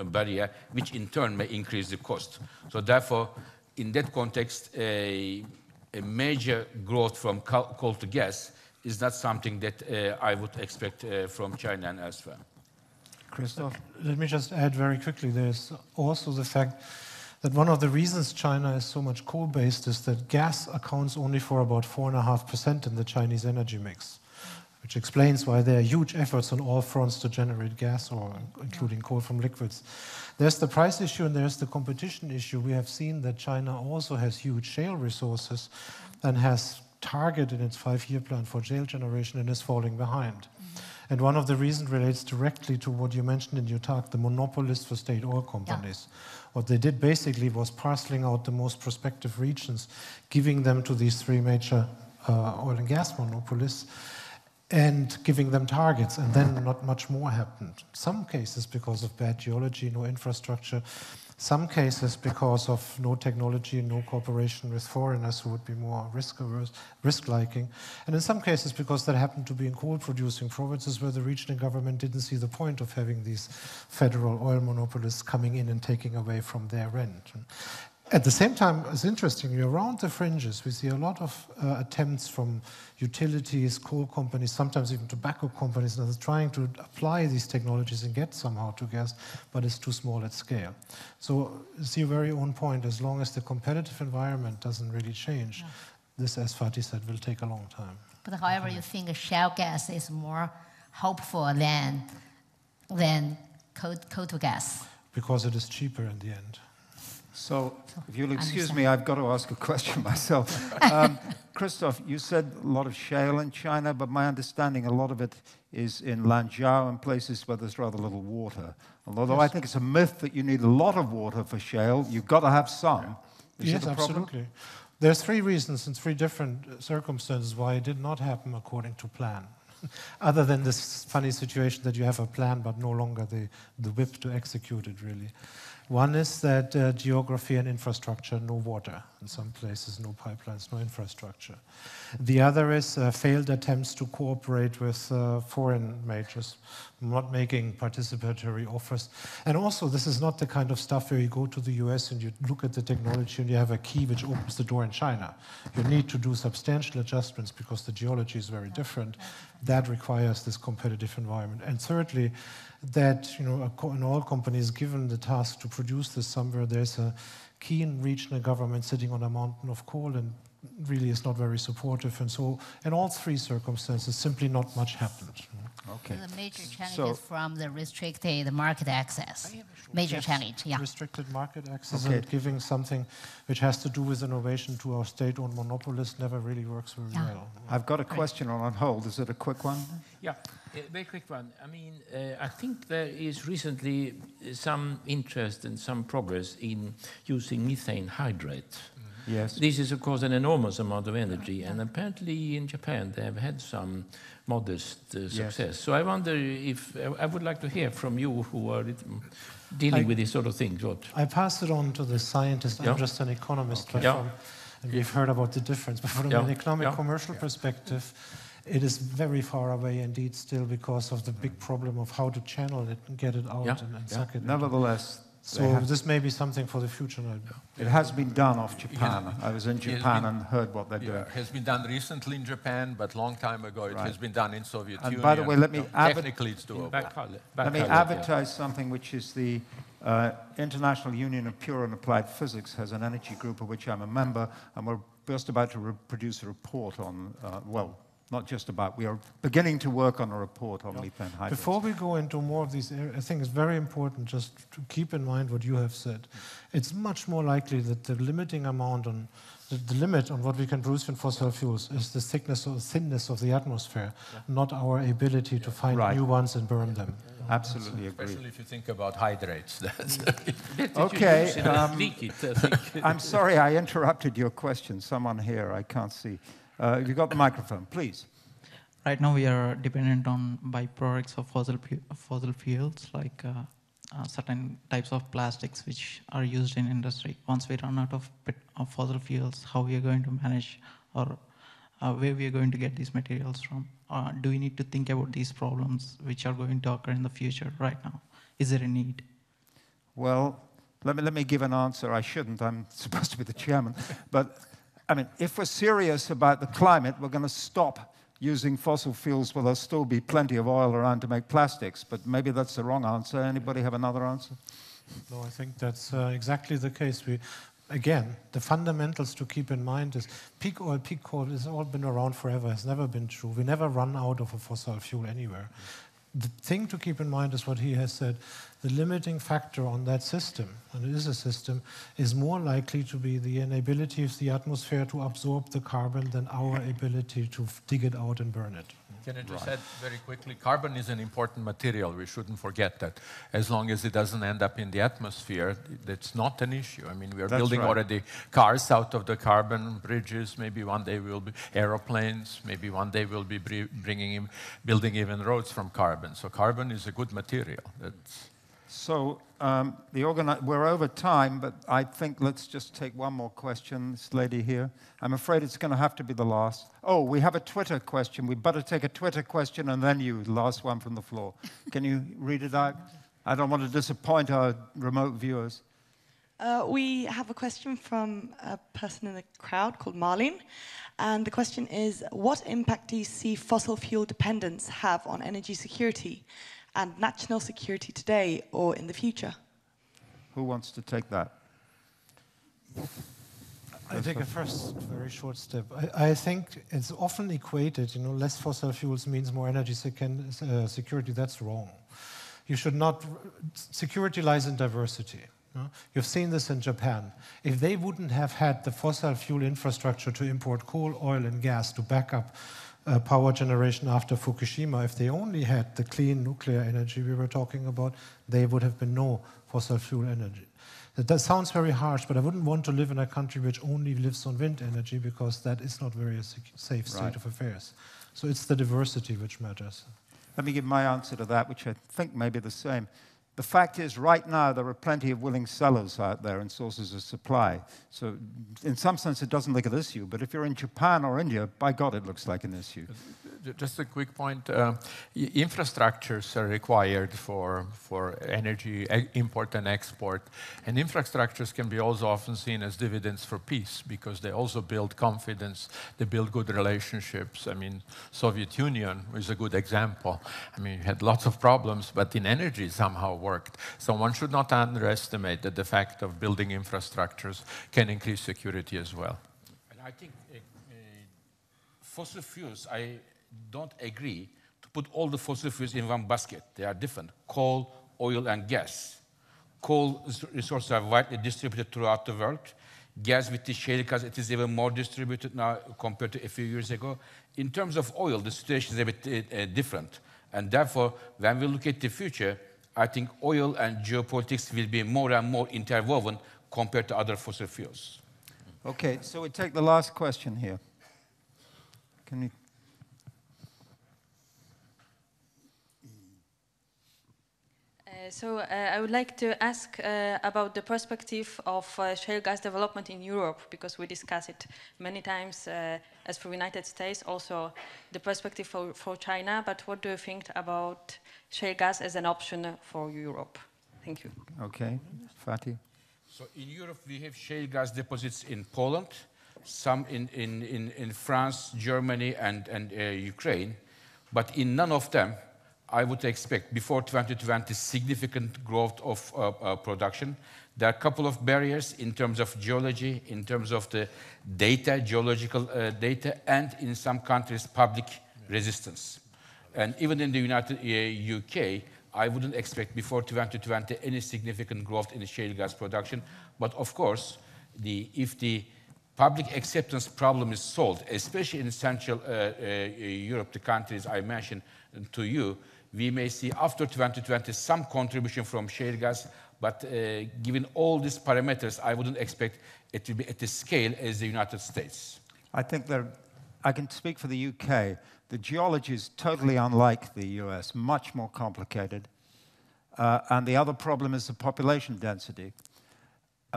barrier, which in turn may increase the cost. So therefore, in that context, a major growth from coal to gas is not something that I would expect from China and elsewhere. Christoph? Let me just add very quickly, there's also the fact that one of the reasons China is so much coal-based is that gas accounts only for about 4.5% in the Chinese energy mix, which explains why there are huge efforts on all fronts to generate gas, or including coal from liquids. There's the price issue and there's the competition issue. We have seen that China also has huge shale resources and has targeted its 5-year plan for shale generation and is falling behind. And one of the reasons relates directly to what you mentioned in your talk, the monopolists for state oil companies. What they did basically was parceling out the most prospective regions, giving them to these 3 major oil and gas monopolists, and giving them targets, and then not much more happened. Some cases because of bad geology, no infrastructure. Some cases because of no technology, no cooperation with foreigners who would be more risk-averse, risk-liking. And in some cases because that happened to be in coal-producing provinces where the regional government didn't see the point of having these federal oil monopolists coming in and taking away from their rent. At the same time, it's interesting, around the fringes, we see a lot of attempts from utilities, coal companies, sometimes even tobacco companies, that are trying to apply these technologies and get somehow to gas, but it's too small at scale. So it's your very own point, as long as the competitive environment doesn't really change, this, as Fatih said, will take a long time. But however, you think shale gas is more hopeful than coal to gas? Because it is cheaper in the end. So, if you'll excuse me, I've got to ask a question myself. Christoph, you said a lot of shale in China, but my understanding, a lot of it is in Lanzhou and places where there's rather little water. Although I think it's a myth that you need a lot of water for shale, you've got to have some. Is Yes, it a problem? absolutely. There's 3 reasons and 3 different circumstances why it did not happen according to plan. Other than this funny situation that you have a plan but no longer the whip to execute it, really. One is that geography and infrastructure, no water. In some places, no pipelines, no infrastructure. The other is failed attempts to cooperate with foreign majors, not making participatory offers. And also, this is not the kind of stuff where you go to the US and you look at the technology and you have a key which opens the door in China. You need to do substantial adjustments because the geology is very different. That requires this competitive environment. And thirdly, that an oil company is given the task to produce this somewhere. There's a keen regional government sitting on a mountain of coal and really is not very supportive. And so in all 3 circumstances, simply not much happened. Okay. The major challenges from the restricted market access. Major challenge, Restricted market access and giving something which has to do with innovation to our state-owned monopolists never really works very well. I've got a question on hold. Is it a quick one? Yeah, a very quick one. I mean, I think there is recently some interest and some progress in using methane hydrate. Yes. This is, of course, an enormous amount of energy, and apparently in Japan they have had some modest success. Yes. So I wonder if, I would like to hear from you who are dealing with these sort of things. What? I pass it on to the scientist. I'm just an economist. Okay. And we've heard about the difference. But from an economic commercial perspective, it is very far away indeed still because of the big problem of how to channel it and get it out and suck it. Nevertheless, so this may be something for the future. It has been done off Japan. I was in Japan and heard what they're doing. It has been done recently in Japan, but long time ago it has been done in Soviet Union. And by the way, let me technically it's doable. Let me advertise something which is the International Union of Pure and Applied Physics has an energy group of which I'm a member, and we're just about to produce a report on, not just about, we are beginning to work on a report on methane hydrates. Before we go into more of these areas, I think it's very important just to keep in mind what you have said. It's much more likely that the limiting amount on, the limit on what we can produce in fossil fuels is the thickness or thinness of the atmosphere, not our ability to find new ones and burn them. Absolutely agree. Especially if you think about hydrates. Okay. I'm sorry I interrupted your question. Someone here, I can't see. You got the microphone, please. Right now we are dependent on byproducts of fossil fuels, like certain types of plastics which are used in industry. Once we run out of fossil fuels, how we are going to manage our where we are going to get these materials from? Do we need to think about these problems which are going to occur in the future right now? Is there a need? Well, let me give an answer. I shouldn't. I'm supposed to be the chairman. But, I mean, if we're serious about the climate, we're going to stop using fossil fuels. Well, there'll still be plenty of oil around to make plastics, but maybe that's the wrong answer. Anybody have another answer? No, I think that's exactly the case. Again, the fundamentals to keep in mind is peak oil, peak coal has all been around forever, has never been true. We never run out of a fossil fuel anywhere. The thing to keep in mind is what he has said. The limiting factor on that system, and it is a system, is more likely to be the inability of the atmosphere to absorb the carbon than our ability to dig it out and burn it. Can I just add very quickly, carbon is an important material. We shouldn't forget that. As long as it doesn't end up in the atmosphere, that's not an issue. I mean, we are building already cars out of the carbon, bridges, maybe one day we'll be aeroplanes, maybe one day we'll be building even roads from carbon. So carbon is a good material. So we're over time, but I think let's just take one more question. This lady here. I'm afraid it's going to have to be the last. Oh, we have a Twitter question. We better take a Twitter question and then you, last one from the floor. Can you read it out? I don't want to disappoint our remote viewers. We have a question from a person in the crowd called Marlene. And the question is, what impact do you see fossil fuel dependence have on energy security and national security today or in the future? Who wants to take that? I take a first very short step. I think it's often equated, less fossil fuels means more energy security. That's wrong. You should not, security lies in diversity. You've seen this in Japan. If they wouldn't have had the fossil fuel infrastructure to import coal, oil, and gas to back up power generation after Fukushima, if they only had the clean nuclear energy we were talking about, there would have been no fossil fuel energy. That sounds very harsh, but I wouldn't want to live in a country which only lives on wind energy because that is not very safe state of affairs. So it's the diversity which matters. Let me give my answer to that, which I think may be the same. The fact is, right now, there are plenty of willing sellers out there and sources of supply. So in some sense, it doesn't look at this issue. But if you're in Japan or India, by God, it looks like an issue. Just a quick point. Infrastructures are required for energy import and export. And infrastructures can be also often seen as dividends for peace because they also build confidence. They build good relationships. I mean, Soviet Union is a good example. I mean, you had lots of problems, but in energy somehow worked. So one should not underestimate that the fact of building infrastructures can increase security as well. And I think fossil fuels, I don't agree to put all the fossil fuels in one basket. They are different. Coal, oil, and gas. Coal resources are widely distributed throughout the world. Gas with the shale gas, it is even more distributed now compared to a few years ago. In terms of oil, the situation is a bit different. And therefore, when we look at the future, I think oil and geopolitics will be more and more interwoven compared to other fossil fuels. Okay, so we take the last question here. Can you... I would like to ask about the perspective of shale gas development in Europe, because we discussed it many times as for the United States, also the perspective for China, but what do you think about shale gas as an option for Europe? Thank you. Okay, Fatih. So in Europe, we have shale gas deposits in Poland, some in France, Germany, and Ukraine, but in none of them I would expect before 2020 significant growth of production. There are a couple of barriers in terms of geology, in terms of the data, geological data, and in some countries, public resistance. And even in the UK, I wouldn't expect before 2020 any significant growth in the shale gas production. But of course, if the public acceptance problem is solved, especially in Central Europe, the countries I mentioned to you, we may see after 2020 some contribution from shale gas, but given all these parameters, I wouldn't expect it to be at the scale as the United States. I think I can speak for the UK. The geology is totally unlike the US, much more complicated. And the other problem is the population density.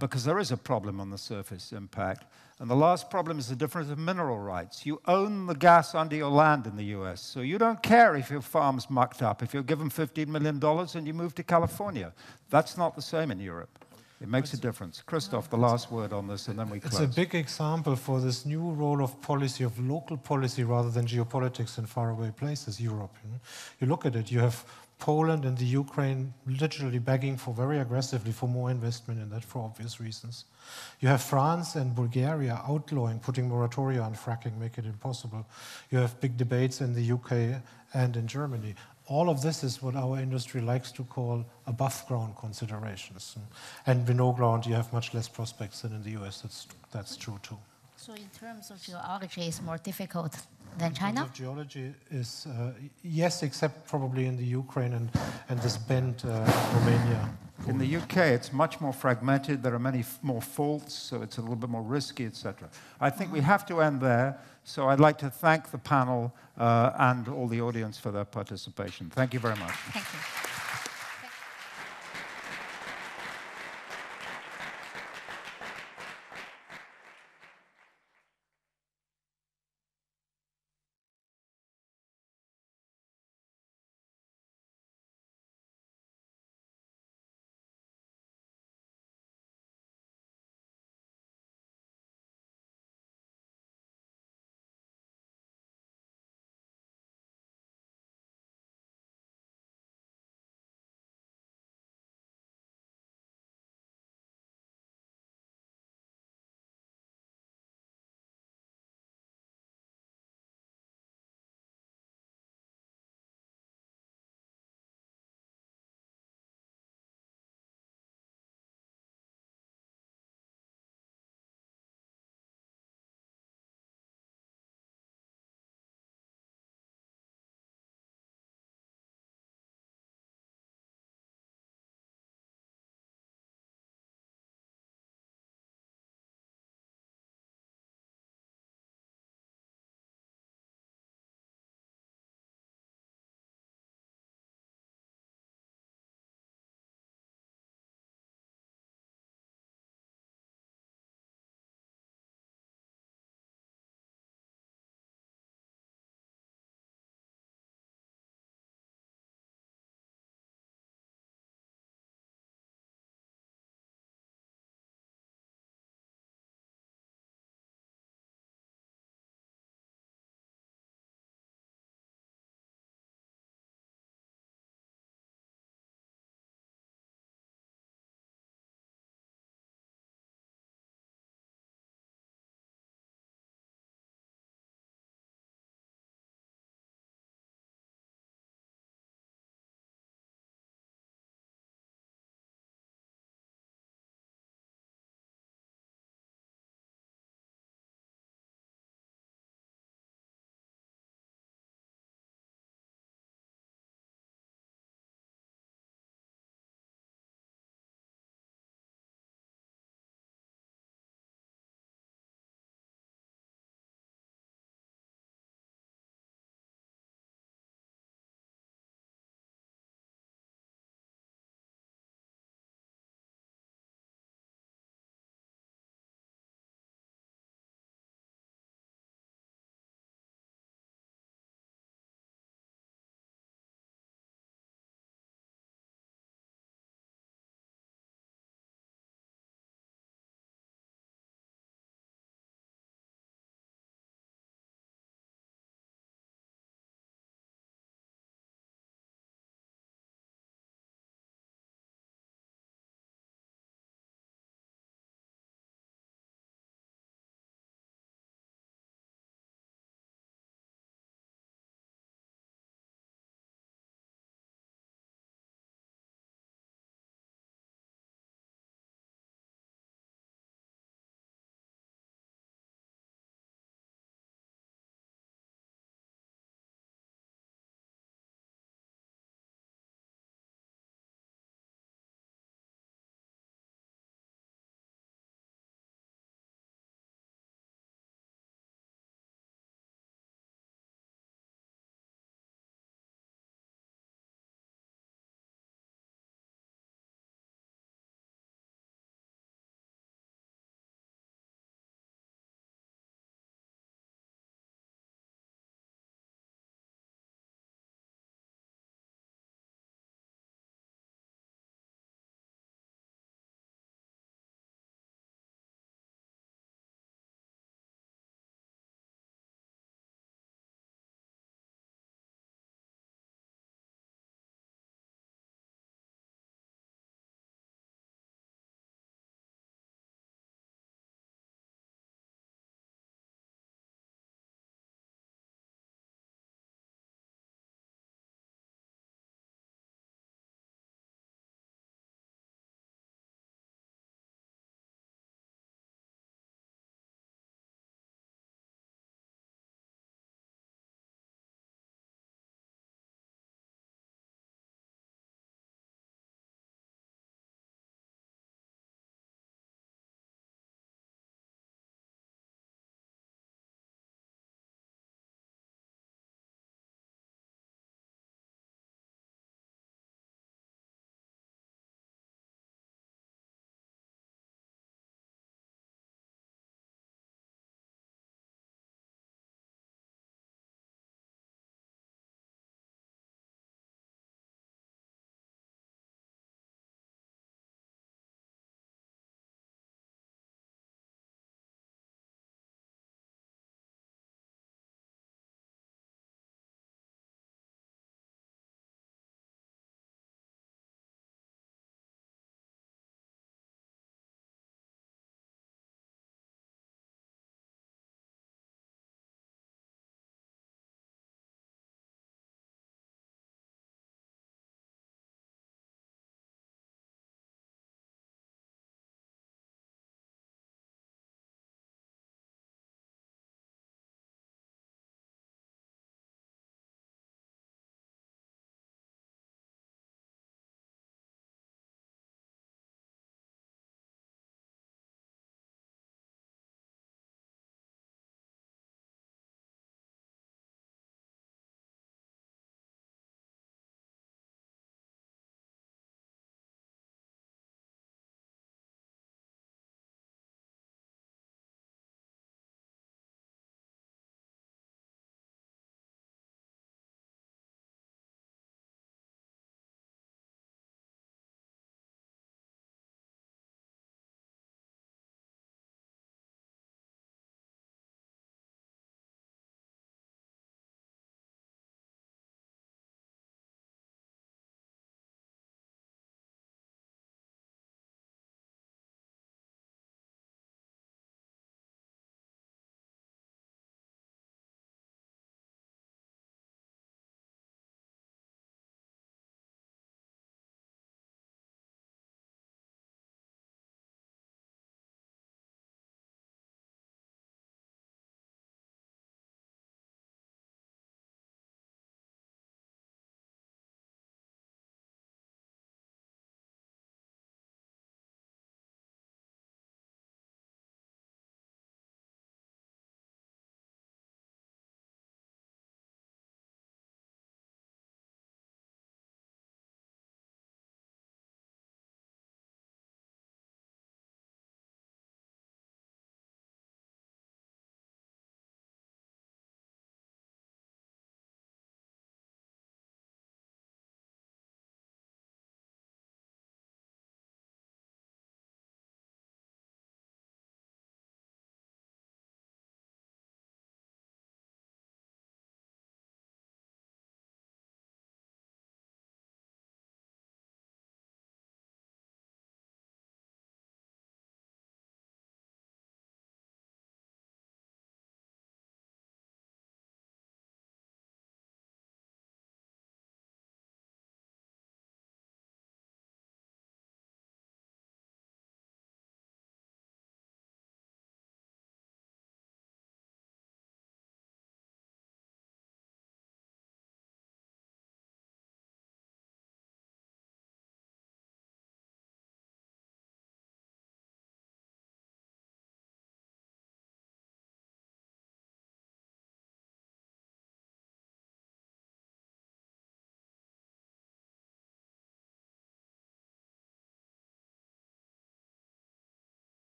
because there is a problem on the surface impact. And the last problem is the difference of mineral rights. You own the gas under your land in the US, so you don't care if your farm's mucked up. If you're given $15 million and you move to California, that's not the same in Europe. It makes a difference. Christoph, the last word on this, and then we close. It's a big example for this new role of policy, of local policy rather than geopolitics in faraway places, Europe. You look at it, you have Poland and the Ukraine literally begging for very aggressively for more investment in that for obvious reasons. You have France and Bulgaria outlawing, putting moratoria on fracking, make it impossible. You have big debates in the UK and in Germany. All of this is what our industry likes to call above ground considerations. And below ground, you have much less prospects than in the US. That's true too. So in terms of geology, it's more difficult than China? In terms of geology is, yes, except probably in the Ukraine and this bend Romania. In the UK, it's much more fragmented. There are many more faults, so it's a little bit more risky, etc. I think we have to end there. So I'd like to thank the panel and all the audience for their participation. Thank you very much. Thank you.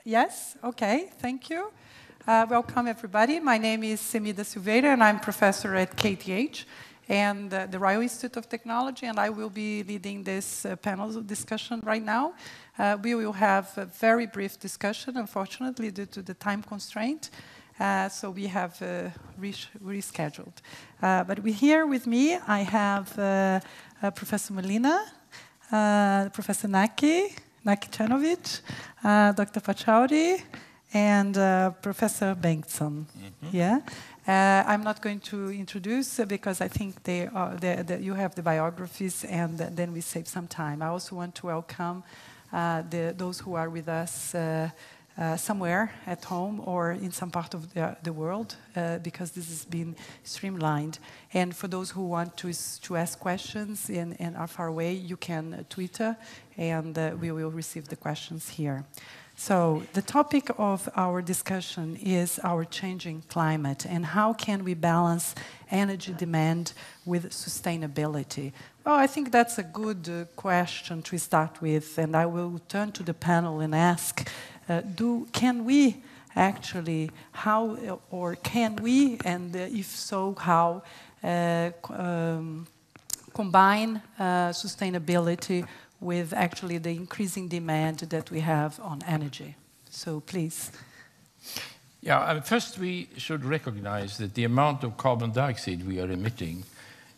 Yes, okay, thank you. Welcome, everybody. My name is Semida Silveira, and I'm professor at KTH and the Royal Institute of Technology, and I will be leading this panel discussion right now. We will have a very brief discussion, unfortunately, due to the time constraint, so we have rescheduled. But here with me, I have Professor Molina, Professor Nakicenovic, Dr. Pachauri, and Professor Bengtsson. Yeah, I'm not going to introduce because I think you have the biographies, and then we save some time. I also want to welcome those who are with us somewhere at home or in some part of the world, because this has been streamlined. And for those who want to ask questions and are far away, you can Twitter, and we will receive the questions here. So the topic of our discussion is our changing climate and how can we balance energy demand with sustainability. Well, I think that's a good question to start with, and I will turn to the panel and ask, can we actually, and if so, how, combine sustainability with actually the increasing demand that we have on energy? So please. Yeah, first we should recognize that the amount of carbon dioxide we are emitting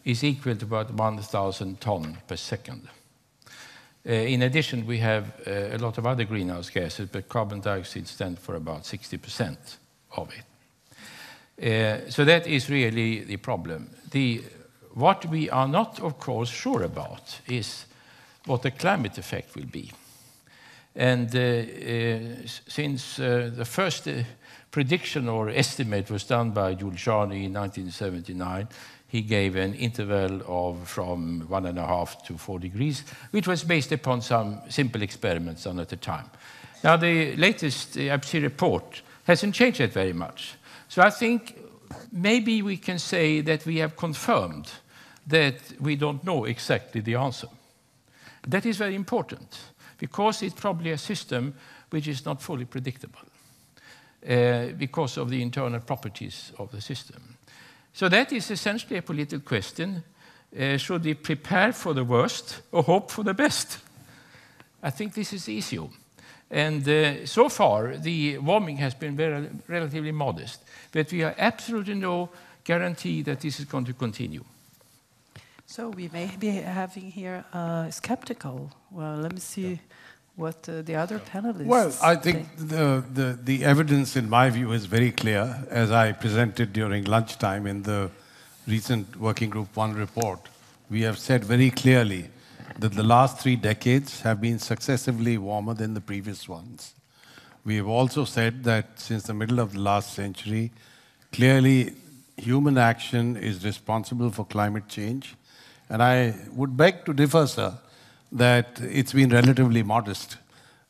is equal to about 1,000 tons per second. In addition, we have a lot of other greenhouse gases, but carbon dioxide stands for about 60% of it. So that is really the problem. What we are not, of course, sure about is what the climate effect will be. And since the first prediction or estimate was done by Giuliani in 1979, he gave an interval of from 1.5 to 4 degrees, which was based upon some simple experiments done at the time. Now, the latest IPCC report hasn't changed that very much. So I think maybe we can say that we have confirmed that we don't know exactly the answer. That is very important, because it's probably a system which is not fully predictable because of the internal properties of the system. So that is essentially a political question. Should we prepare for the worst or hope for the best? I think this is the issue. And so far, the warming has been relatively modest, but we have absolutely no guarantee that this is going to continue. So we may be having here skeptical. Well, let me see what the other panelists. Well, I think the evidence, in my view, is very clear. As I presented during lunchtime in the recent Working Group 1 report, we have said very clearly that the last 3 decades have been successively warmer than the previous ones. We have also said that since the middle of the last century, clearly human action is responsible for climate change. And I would beg to differ, sir, that it's been relatively modest.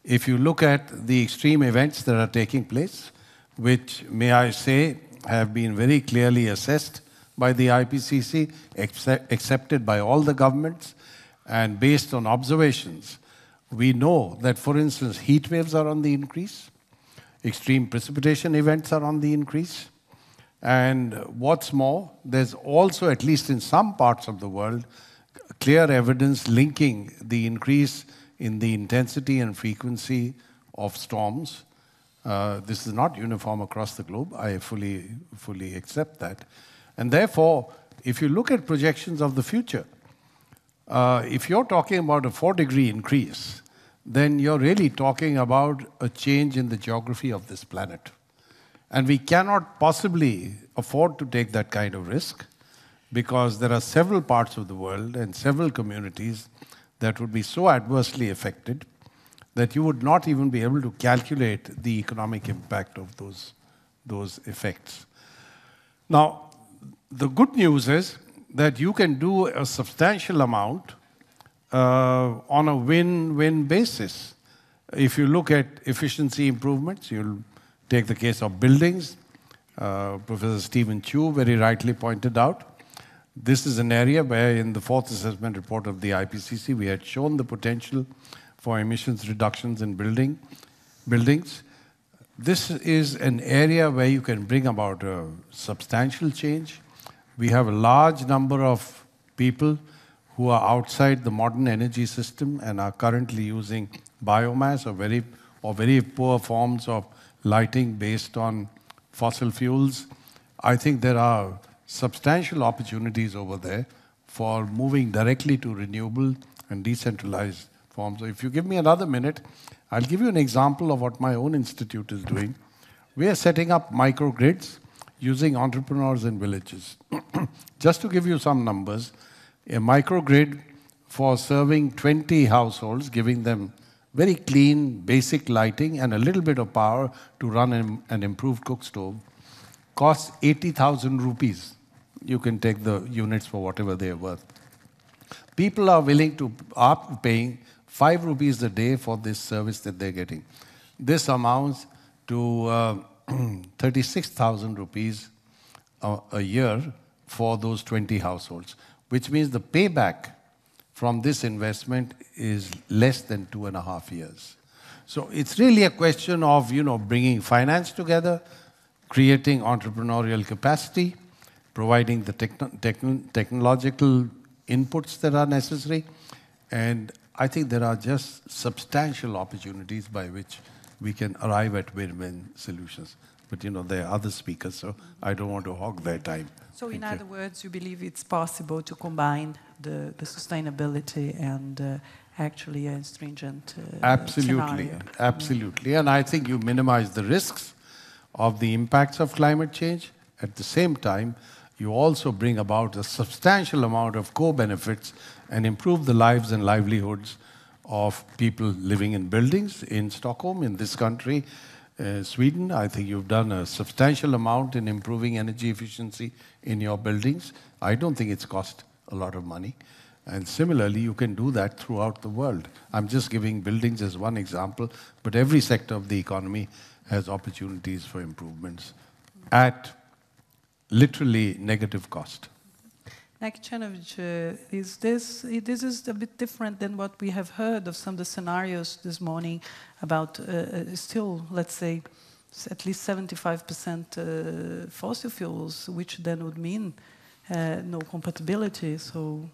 If you look at the extreme events that are taking place, which, may I say, have been very clearly assessed by the IPCC, accepted by all the governments, and based on observations, we know that, for instance, heat waves are on the increase, extreme precipitation events are on the increase, and what's more, there's also, at least in some parts of the world, clear evidence linking the increase in the intensity and frequency of storms. This is not uniform across the globe. I fully accept that. And therefore, if you look at projections of the future, if you're talking about a 4-degree increase, then you're really talking about a change in the geography of this planet. And we cannot possibly afford to take that kind of risk, because there are several parts of the world and several communities that would be so adversely affected that you would not even be able to calculate the economic impact of those effects. Now, the good news is that you can do a substantial amount on a win-win basis. If you look at efficiency improvements, you'll take the case of buildings. Professor Stephen Chu very rightly pointed out. This is an area where in the 4th assessment report of the IPCC, we had shown the potential for emissions reductions in buildings. This is an area where you can bring about a substantial change. We have a large number of people who are outside the modern energy system and are currently using biomass or very poor forms of lighting based on fossil fuels. I think there are substantial opportunities over there for moving directly to renewable and decentralized forms. So if you give me another minute, I'll give you an example of what my own institute is doing. We are setting up microgrids using entrepreneurs in villages. Just to give you some numbers, a microgrid for serving 20 households, giving them very clean, basic lighting and a little bit of power to run an improved cook stove, costs 80,000 rupees. You can take the units for whatever they are worth. People are paying 5 rupees a day for this service that they're getting. This amounts to 36,000 rupees a year for those 20 households, which means the payback from this investment is less than 2.5 years. So it's really a question of, bringing finance together, creating entrepreneurial capacity, providing the technological inputs that are necessary, and I think there are just substantial opportunities by which we can arrive at win-win solutions. But there are other speakers, so I don't want to hog their time. So in other words, you believe it's possible to combine the sustainability and actually a stringent Absolutely, scenario. absolutely. And I think you minimize the risks of the impacts of climate change. At the same time, you also bring about a substantial amount of co-benefits and improve the lives and livelihoods of people living in buildings in Stockholm, in this country, Sweden. I think you've done a substantial amount in improving energy efficiency in your buildings. I don't think it's cost a lot of money. And similarly, you can do that throughout the world. I'm just giving buildings as one example, but every sector of the economy has opportunities for improvements at literally negative cost. Nekčanovic, this is a bit different than what we have heard of some of the scenarios this morning about still, let's say, at least 75% fossil fuels, which then would mean no compatibility. So.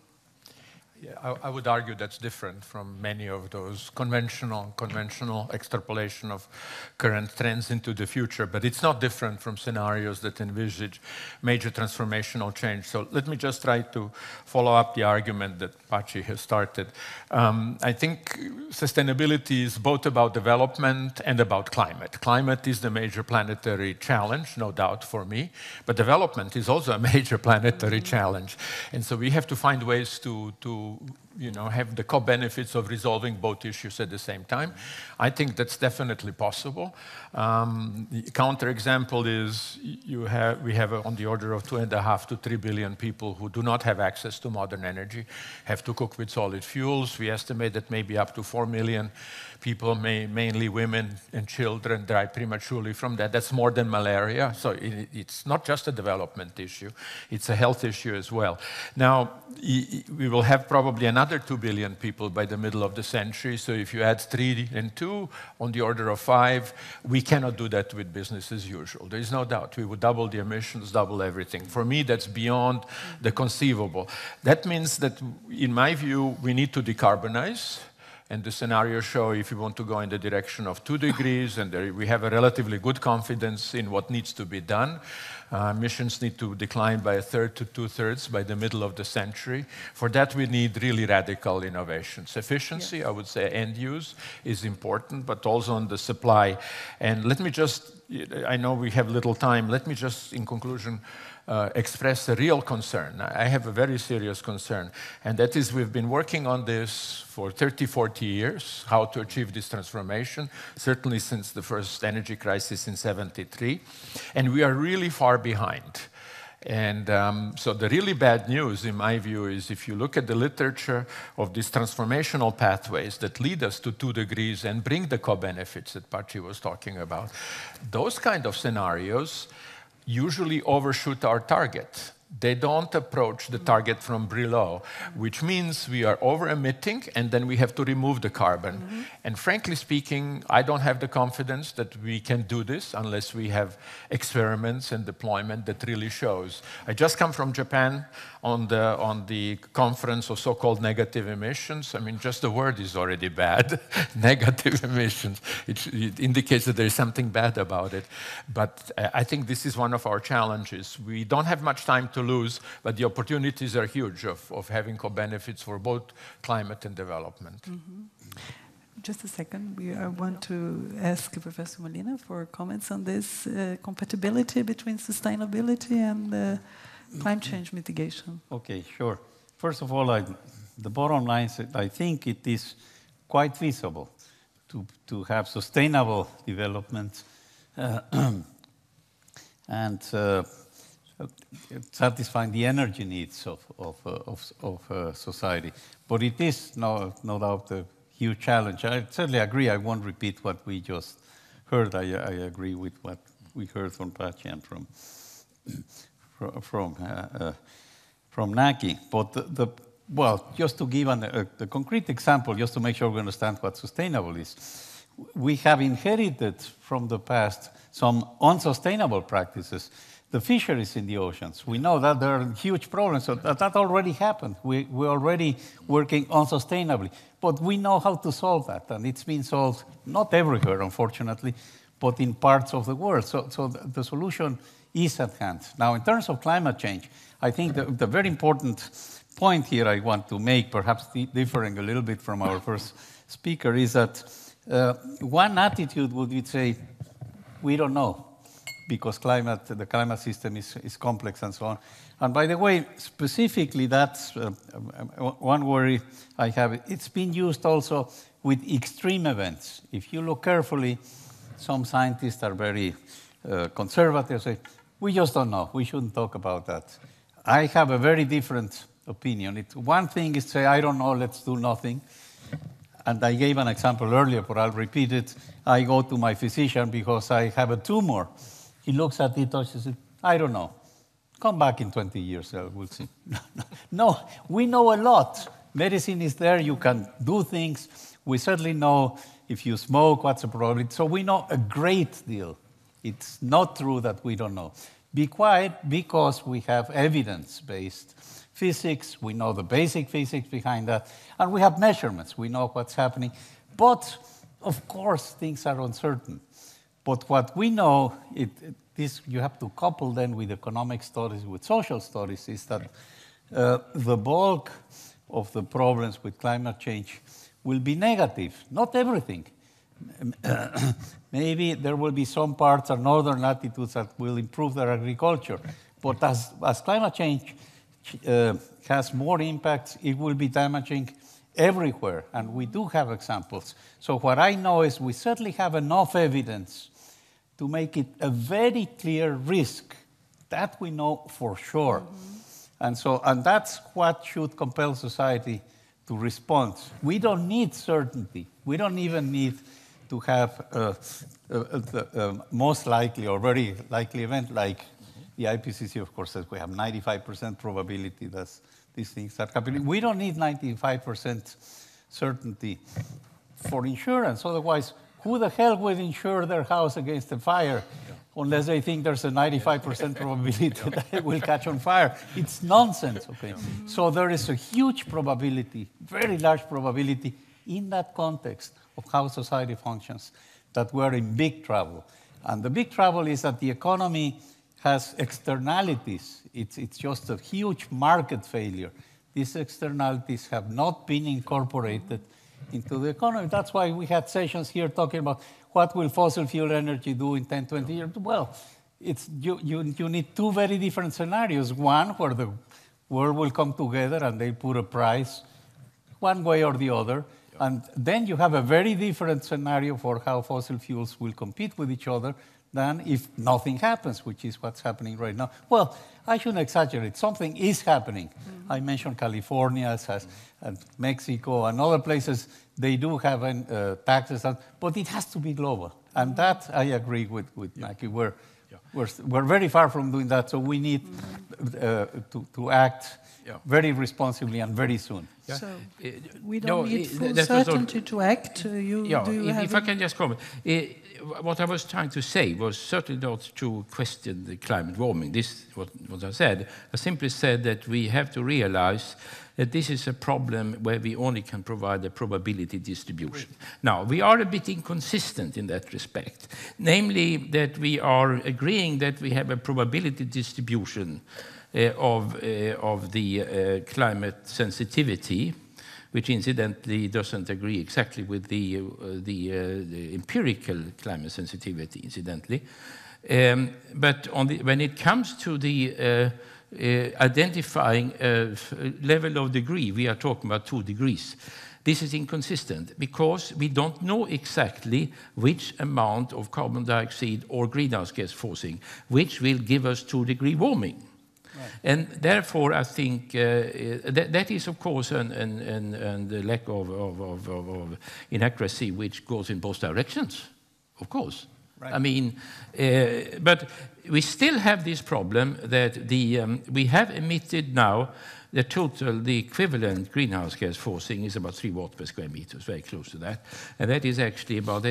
Yeah, I would argue that's different from many of those conventional extrapolation of current trends into the future, but it's not different from scenarios that envisage major transformational change. So let me just try to follow up the argument that Pachi has started. I think sustainability is both about development and about climate. Climate is the major planetary challenge, no doubt for me, but development is also a major planetary challenge. And so we have to find ways to have the co-benefits of resolving both issues at the same time. I think that's definitely possible. The counterexample is we have on the order of 2.5 to 3 billion people who do not have access to modern energy, have to cook with solid fuels. We estimate that maybe up to 4 million people, mainly women and children, die prematurely from that. That's more than malaria. So it's not just a development issue. It's a health issue as well. Now, we will have probably another 2 billion people by the middle of the century. So if you add 3 and 2 on the order of 5, we cannot do that with business as usual. There is no doubt. We would double the emissions, double everything. For me, that's beyond the conceivable. That means that, in my view, we need to decarbonize. And the scenarios show if you want to go in the direction of 2 degrees, and we have a relatively good confidence in what needs to be done. Emissions need to decline by 1/3 to 2/3 by the middle of the century. For that, we need really radical innovations. Efficiency, I would say end use is important, but also on the supply. And let me just, I know we have little time, let me just, in conclusion, express a real concern. I have a very serious concern, and that is we've been working on this for 30, 40 years, how to achieve this transformation, certainly since the first energy crisis in '73, and we are really far behind. And so the really bad news, in my view, is if you look at the literature of these transformational pathways that lead us to 2 degrees and bring the co-benefits that Pachi was talking about, those kind of scenarios usually overshoot our target. they don't approach the target from below, which means we are over-emitting, and then we have to remove the carbon. And frankly speaking, I don't have the confidence that we can do this unless we have experiments and deployment that really shows. I just come from Japan on the conference of so-called negative emissions. I mean, just the word is already bad, negative emissions. It indicates that there is something bad about it. But I think this is one of our challenges. We don't have much time to lose, but the opportunities are huge of having co-benefits for both climate and development. Just a second. I want to ask Professor Molina for comments on this compatibility between sustainability and climate change mitigation. Okay, sure. First of all, the bottom line is I think it is quite feasible to have sustainable development and satisfying the energy needs of society. But it is no doubt a huge challenge. I certainly agree. I won't repeat what we just heard. I agree with what we heard from Pachi and from Naki. But well, just to give a concrete example, just to make sure we understand what sustainable is, we have inherited from the past some unsustainable practices. The fisheries in the oceans, we know that there are huge problems, so that already happened. We're already working unsustainably, but we know how to solve that, and it's been solved, not everywhere, unfortunately, but in parts of the world. So the solution is at hand. Now, in terms of climate change, I think the very important point here I want to make, perhaps differing a little bit from our first speaker, is that one attitude would be to say, we don't know, because the climate system is complex and so on. And by the way, specifically, that's one worry I have. It's been used also with extreme events. If you look carefully, some scientists are very conservative, say, we just don't know, we shouldn't talk about that. I have a very different opinion. One thing is to say, I don't know, let's do nothing. And I gave an example earlier, but I'll repeat it. I go to my physician because I have a tumor. He looks at it and says, I don't know. Come back in 20 years, we'll see. No, we know a lot. Medicine is there, you can do things. We certainly know if you smoke, what's the probability. So we know a great deal. It's not true that we don't know. Be quiet, because we have evidence-based physics. We know the basic physics behind that. And we have measurements. We know what's happening. But, of course, things are uncertain. But what we know, this you have to couple then with economic studies, with social studies, is that the bulk of the problems with climate change will be negative. Not everything. Maybe there will be some parts of northern latitudes that will improve their agriculture. But as climate change has more impacts, it will be damaging everywhere. And we do have examples. So what I know is we certainly have enough evidence to make it a very clear risk. That we know for sure. And that's what should compel society to respond. We don't need certainty. We don't even need to have a most likely or very likely event, like the IPCC, of course, says we have 95% probability that these things are happening. We don't need 95% certainty for insurance. Otherwise, who the hell will insure their house against a fire unless they think there's a 95% probability that it will catch on fire? It's nonsense, okay? So there is a huge probability, very large probability in that context of how society functions, that we're in big trouble. And the big trouble is that the economy has externalities. It's just a huge market failure. These externalities have not been incorporated into the economy. That's why we had sessions here talking about what will fossil fuel energy do in 10, 20 years. Well, you need two very different scenarios. One, where the world will come together and they put a price one way or the other. And then you have a very different scenario for how fossil fuels will compete with each other than if nothing happens, which is what's happening right now. Well, I shouldn't exaggerate. Something is happening. I mentioned California and Mexico and other places. They do have taxes, but it has to be global. And that I agree with Mackie. We're very far from doing that, so we need to act very responsibly and very soon. So we don't need full certainty to act. If I can just comment. What I was trying to say was certainly not to question the climate warming. This is what I said. I simply said that we have to realize that this is a problem where we only can provide a probability distribution. Now, we are a bit inconsistent in that respect, namely that we are agreeing that we have a probability distribution of the climate sensitivity, which incidentally doesn't agree exactly with the empirical climate sensitivity, incidentally. But when it comes to the identifying level of degree, we are talking about 2 degrees. This is inconsistent because we don't know exactly which amount of carbon dioxide or greenhouse gas forcing which will give us 2-degree warming. And therefore, I think that is, of course, a lack of inaccuracy which goes in both directions, of course. Right. I mean, but we still have this problem that we have emitted now the equivalent greenhouse gas forcing is about 3 watts per square meter, very close to that. And that is actually about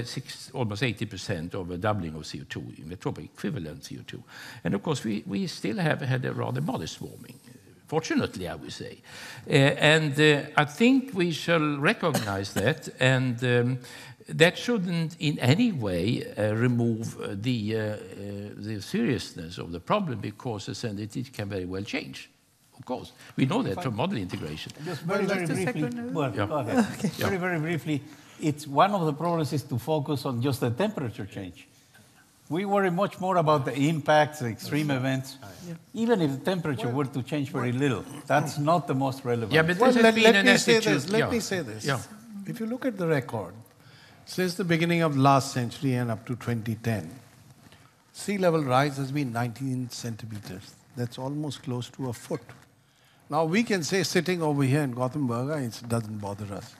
almost 80% of a doubling of CO2, in the tropic equivalent CO2. And of course, we still have had a rather modest warming, fortunately, I would say. And I think we shall recognize that, and that shouldn't in any way remove the seriousness of the problem, because the sensitivity can very well change. Of course, we know that from model integration. Just very briefly, go ahead. Okay. Very briefly, it's one of the problems is to focus on just the temperature change. We worry much more about the impacts, the extreme events. Even if the temperature were to change very little, that's not the most relevant. Yeah, but let me say this. Yeah. If you look at the record, since the beginning of last century and up to 2010, sea level rise has been 19 centimeters. That's almost close to a foot. Now, we can say sitting over here in Gothenburg, it doesn't bother us.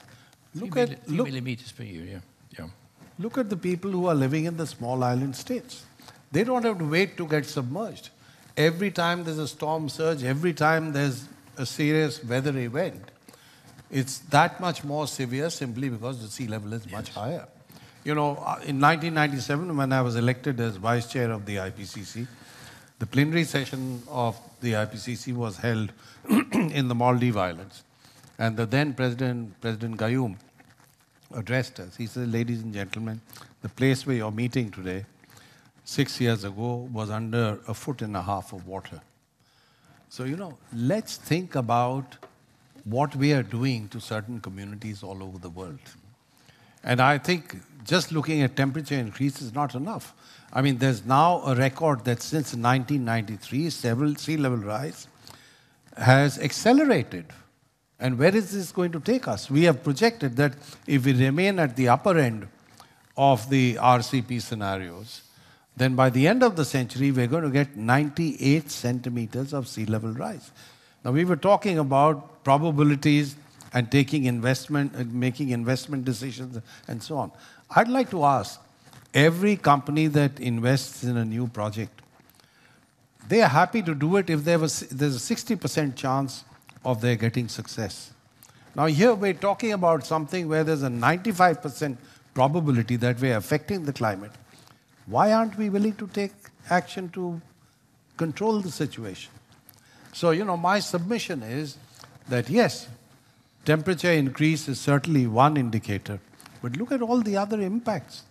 Look at millimeters per year, yeah. Look at the people who are living in the small island states. They don't have to wait to get submerged. Every time there's a storm surge, every time there's a serious weather event, it's that much more severe simply because the sea level is much higher. You know, in 1997, when I was elected as vice chair of the IPCC, the plenary session of the IPCC was held in the Maldives Islands. And the then President Gayoom, addressed us. He said, ladies and gentlemen, the place where you're meeting today, 6 years ago, was under 1.5 feet of water. So, you know, let's think about what we are doing to certain communities all over the world. And I think just looking at temperature increase is not enough. I mean, there's now a record that since 1993, sea level rise has accelerated. And where is this going to take us? We have projected that if we remain at the upper end of the RCP scenarios, then by the end of the century, we're going to get 98 centimeters of sea level rise. Now, we were talking about probabilities and taking investment and making investment decisions and so on. I'd like to ask every company that invests in a new project, they are happy to do it if there's a 60% chance of their getting success. Now here we're talking about something where there's a 95% probability that we're affecting the climate. Why aren't we willing to take action to control the situation? So, you know, my submission is that yes, temperature increase is certainly one indicator, but look at all the other impacts.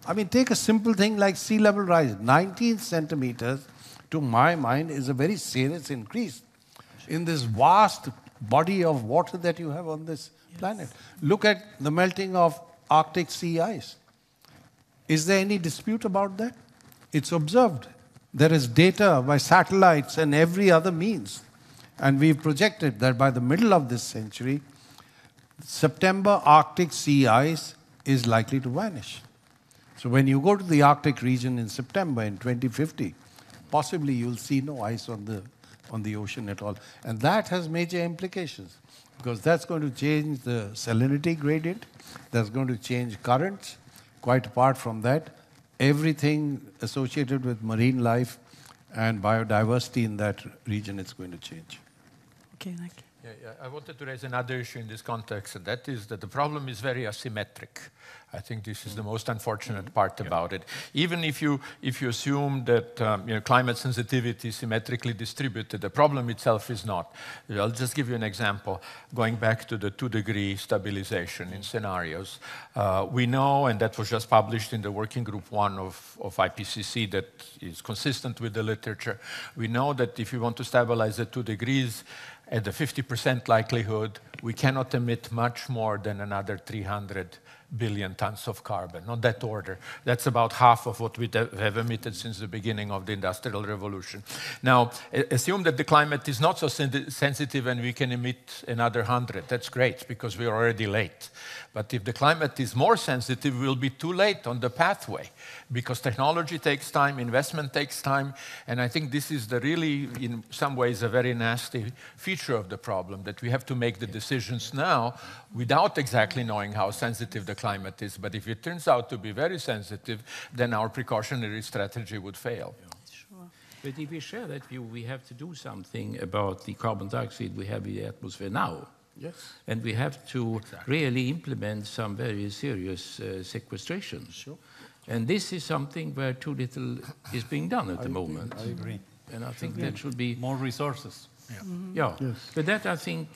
I mean, take a simple thing like sea level rise. 19 centimeters, to my mind, is a very serious increase in this vast body of water that you have on this planet. Look at the melting of Arctic sea ice. Is there any dispute about that? It's observed. There is data by satellites and every other means. And we've projected that by the middle of this century, September Arctic sea ice is likely to vanish. So when you go to the Arctic region in September in 2050, possibly you'll see no ice on the ocean at all. And that has major implications, because that's going to change the salinity gradient, that's going to change currents. Quite apart from that, everything associated with marine life and biodiversity in that region is going to change. Okay, thank you. I wanted to raise another issue in this context, and that is that the problem is very asymmetric. I think this is the most unfortunate part about it. Even if you assume that climate sensitivity is symmetrically distributed, the problem itself is not. I'll just give you an example. Going back to the 2-degree stabilization in scenarios, we know, and that was just published in the working group 1 of IPCC that is consistent with the literature, we know that if you want to stabilize at 2 degrees, at the 50% likelihood, we cannot emit much more than another 300 billion tons of carbon, not that order. That's about half of what we have emitted since the beginning of the Industrial Revolution. Now, assume that the climate is not so sensitive and we can emit another 100. That's great, because we're already late. But if the climate is more sensitive, we'll be too late on the pathway, because technology takes time, investment takes time, and I think this is really, in some ways, a very nasty feature of the problem, that we have to make the decisions now without exactly knowing how sensitive the climate is. But if it turns out to be very sensitive, then our precautionary strategy would fail. Sure. But if we share that view, we have to do something about the carbon dioxide we have in the atmosphere now. Yes. And we have to really implement some very serious sequestration. Sure. And this is something where too little is being done at the moment. I agree. And I think that should be more resources. Yeah. Yeah. Yes. But that, I think,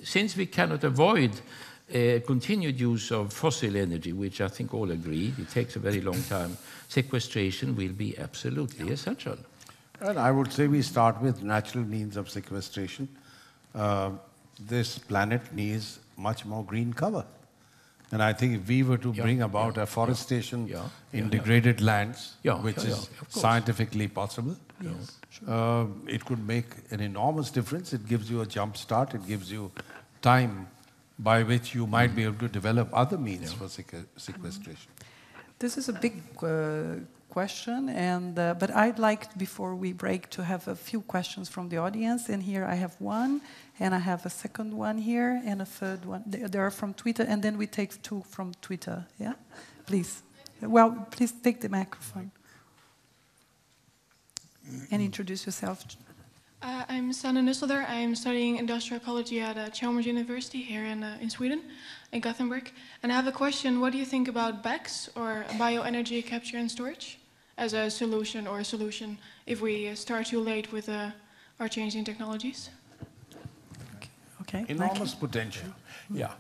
since we cannot avoid continued use of fossil energy, which I think all agree, it takes a very long time, sequestration will be absolutely essential. And I would say we start with natural means of sequestration. This planet needs much more green cover. And I think if we were to bring about afforestation in degraded lands, which is scientifically possible, it could make an enormous difference. It gives you a jump start. It gives you time by which you might be able to develop other means for sequestration. This is a big question, and but I'd like, before we break, to have a few questions from the audience. And here I have one, and I have a second one here, and a third one. They are from Twitter, and then we take 2 from Twitter. Yeah, please. Well, please take the microphone and introduce yourself. I'm Sanna Nusselder. I'm studying industrial ecology at Chalmers University here in Sweden, in Gothenburg. And I have a question. What do you think about BECCS, or bioenergy capture and storage, as a solution if we start too late with our changing technologies? Okay. Enormous potential. Yeah,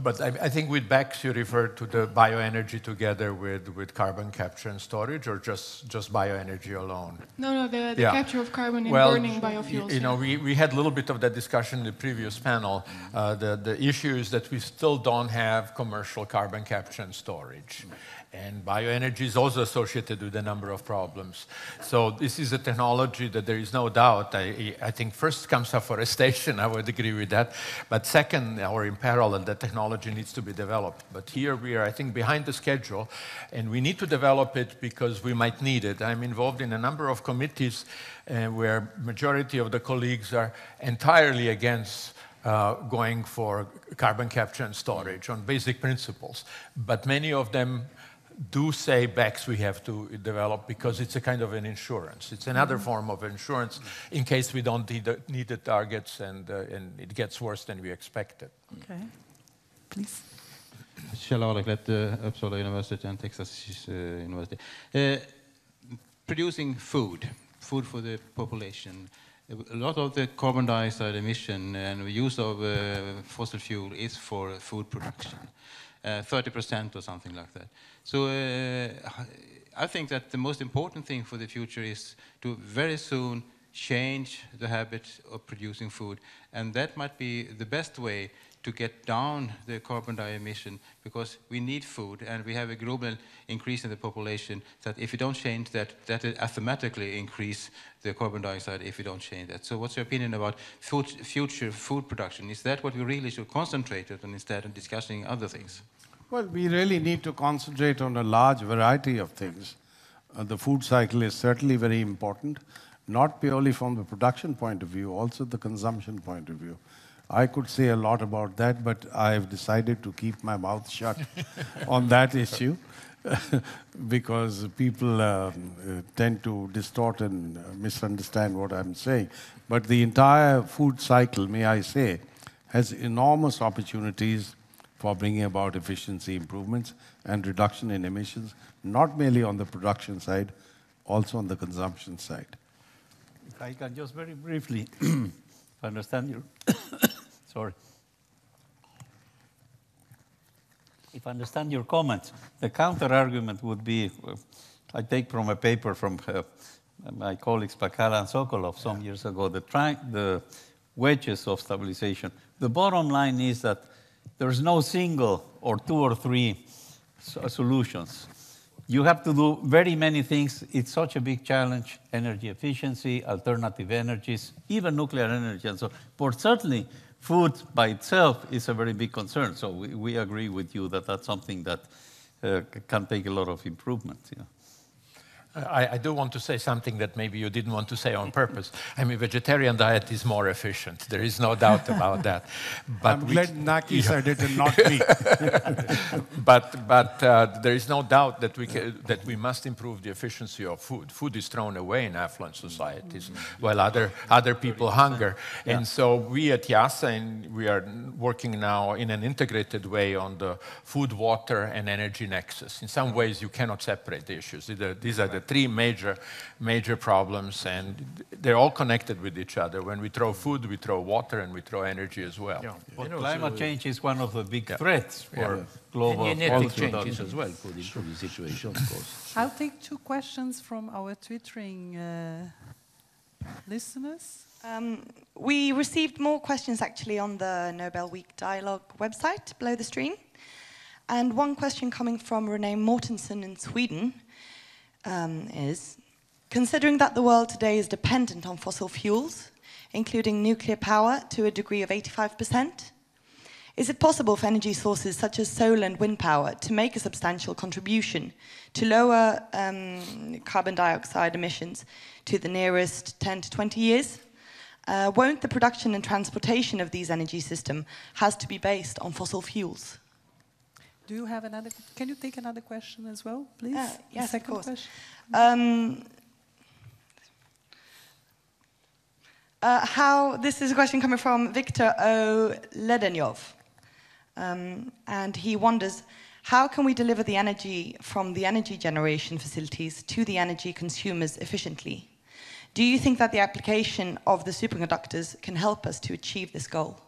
but I think with BECCS you refer to the bioenergy together with carbon capture and storage, or just bioenergy alone? No, the capture of carbon in burning biofuels. You know, we had a little bit of that discussion in the previous panel. The issue is that we still don't have commercial carbon capture and storage. And bioenergy is also associated with a number of problems. So this is a technology that there is no doubt. I think first comes afforestation, I would agree with that. But second, or in parallel, the technology needs to be developed. But here we are, I think, behind the schedule, and we need to develop it because we might need it. I'm involved in a number of committees where majority of the colleagues are entirely against going for carbon capture and storage on basic principles. But many of them do say BECCS we have to develop because it's a kind of an insurance. It's another form of insurance in case we don't need the targets and it gets worse than we expected. Okay, please. Kjell Aleklet, Uppsala University and Texas University. Producing food for the population. A lot of the carbon dioxide emission and use of fossil fuel is for food production. 30% or something like that. So I think that the most important thing for the future is to very soon change the habit of producing food. And that might be the best way to get down the carbon dioxide emission, because we need food and we have a global increase in the population that if you don't change that, that will automatically increase the carbon dioxide if you don't change that. So what's your opinion about future food production? Is that what we really should concentrate on instead of discussing other things? Well, we really need to concentrate on a large variety of things. The food cycle is certainly very important, not purely from the production point of view, also the consumption point of view. I could say a lot about that, but I've decided to keep my mouth shut on that issue because people tend to distort and misunderstand what I'm saying. But the entire food cycle, may I say, has enormous opportunities for bringing about efficiency improvements and reduction in emissions, not merely on the production side, also on the consumption side. If I can just very briefly, if I understand your, sorry. If I understand your comments, the counter-argument would be, I take from a paper from my colleagues Pakala and Sokolov some years ago, the wedges of stabilization. The bottom line is that there's no single or two or three solutions. You have to do very many things. It's such a big challenge, energy efficiency, alternative energies, even nuclear energy. And so, but certainly, food by itself is a very big concern. So we agree with you that that's something that can take a lot of improvement. Yeah. I do want to say something that maybe you didn't want to say on purpose. I mean, vegetarian diet is more efficient. There is no doubt about that. But I'm glad Naki said it and not me. but there is no doubt that we must improve the efficiency of food. Food is thrown away in affluent societies, while other people hunger. Yeah. And so we at YASA, we are working now in an integrated way on the food, water, and energy nexus. In some ways, you cannot separate the issues. These are the three major problems, and they're all connected with each other. When we throw food, we throw water, and we throw energy as well. Yeah. But climate change is one of the big threats for global genetic changes as well could improve the situation, of course. I'll take two questions from our twittering listeners. We received more questions actually on the Nobel Week Dialogue website below the stream. And one question coming from Renee Mortensen in Sweden is, considering that the world today is dependent on fossil fuels, including nuclear power to a degree of 85%, is it possible for energy sources such as solar and wind power to make a substantial contribution to lower carbon dioxide emissions to the nearest 10 to 20 years? Won't the production and transportation of these energy systems has to be based on fossil fuels? Do you have another? Can you take another question as well, please? Yes, of course. Question. This is a question coming from Viktor O. Ledenyov. And he wonders, how can we deliver the energy from the energy generation facilities to the energy consumers efficiently? Do you think that the application of the superconductors can help us to achieve this goal?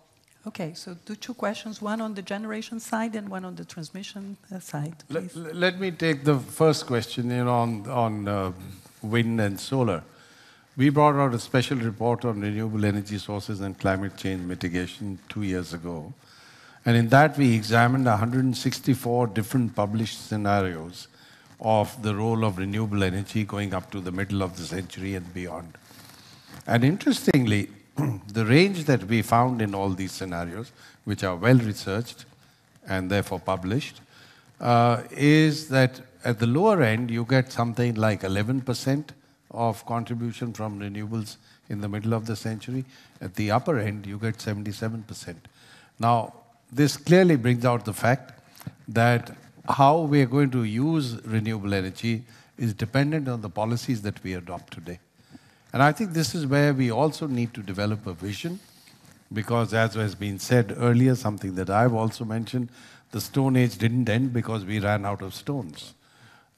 Okay, so two questions, one on the generation side and one on the transmission side, please. Let me take the first question on wind and solar. We brought out a special report on renewable energy sources and climate change mitigation 2 years ago. And in that, we examined 164 different published scenarios of the role of renewable energy going up to the middle of the century and beyond. And interestingly, the range that we found in all these scenarios, which are well researched and therefore published, is that at the lower end, you get something like 11% of contribution from renewables in the middle of the century. At the upper end, you get 77%. Now, this clearly brings out the fact that how we are going to use renewable energy is dependent on the policies that we adopt today. And I think this is where we also need to develop a vision, because as has been said earlier, something that I've also mentioned, the Stone Age didn't end because we ran out of stones.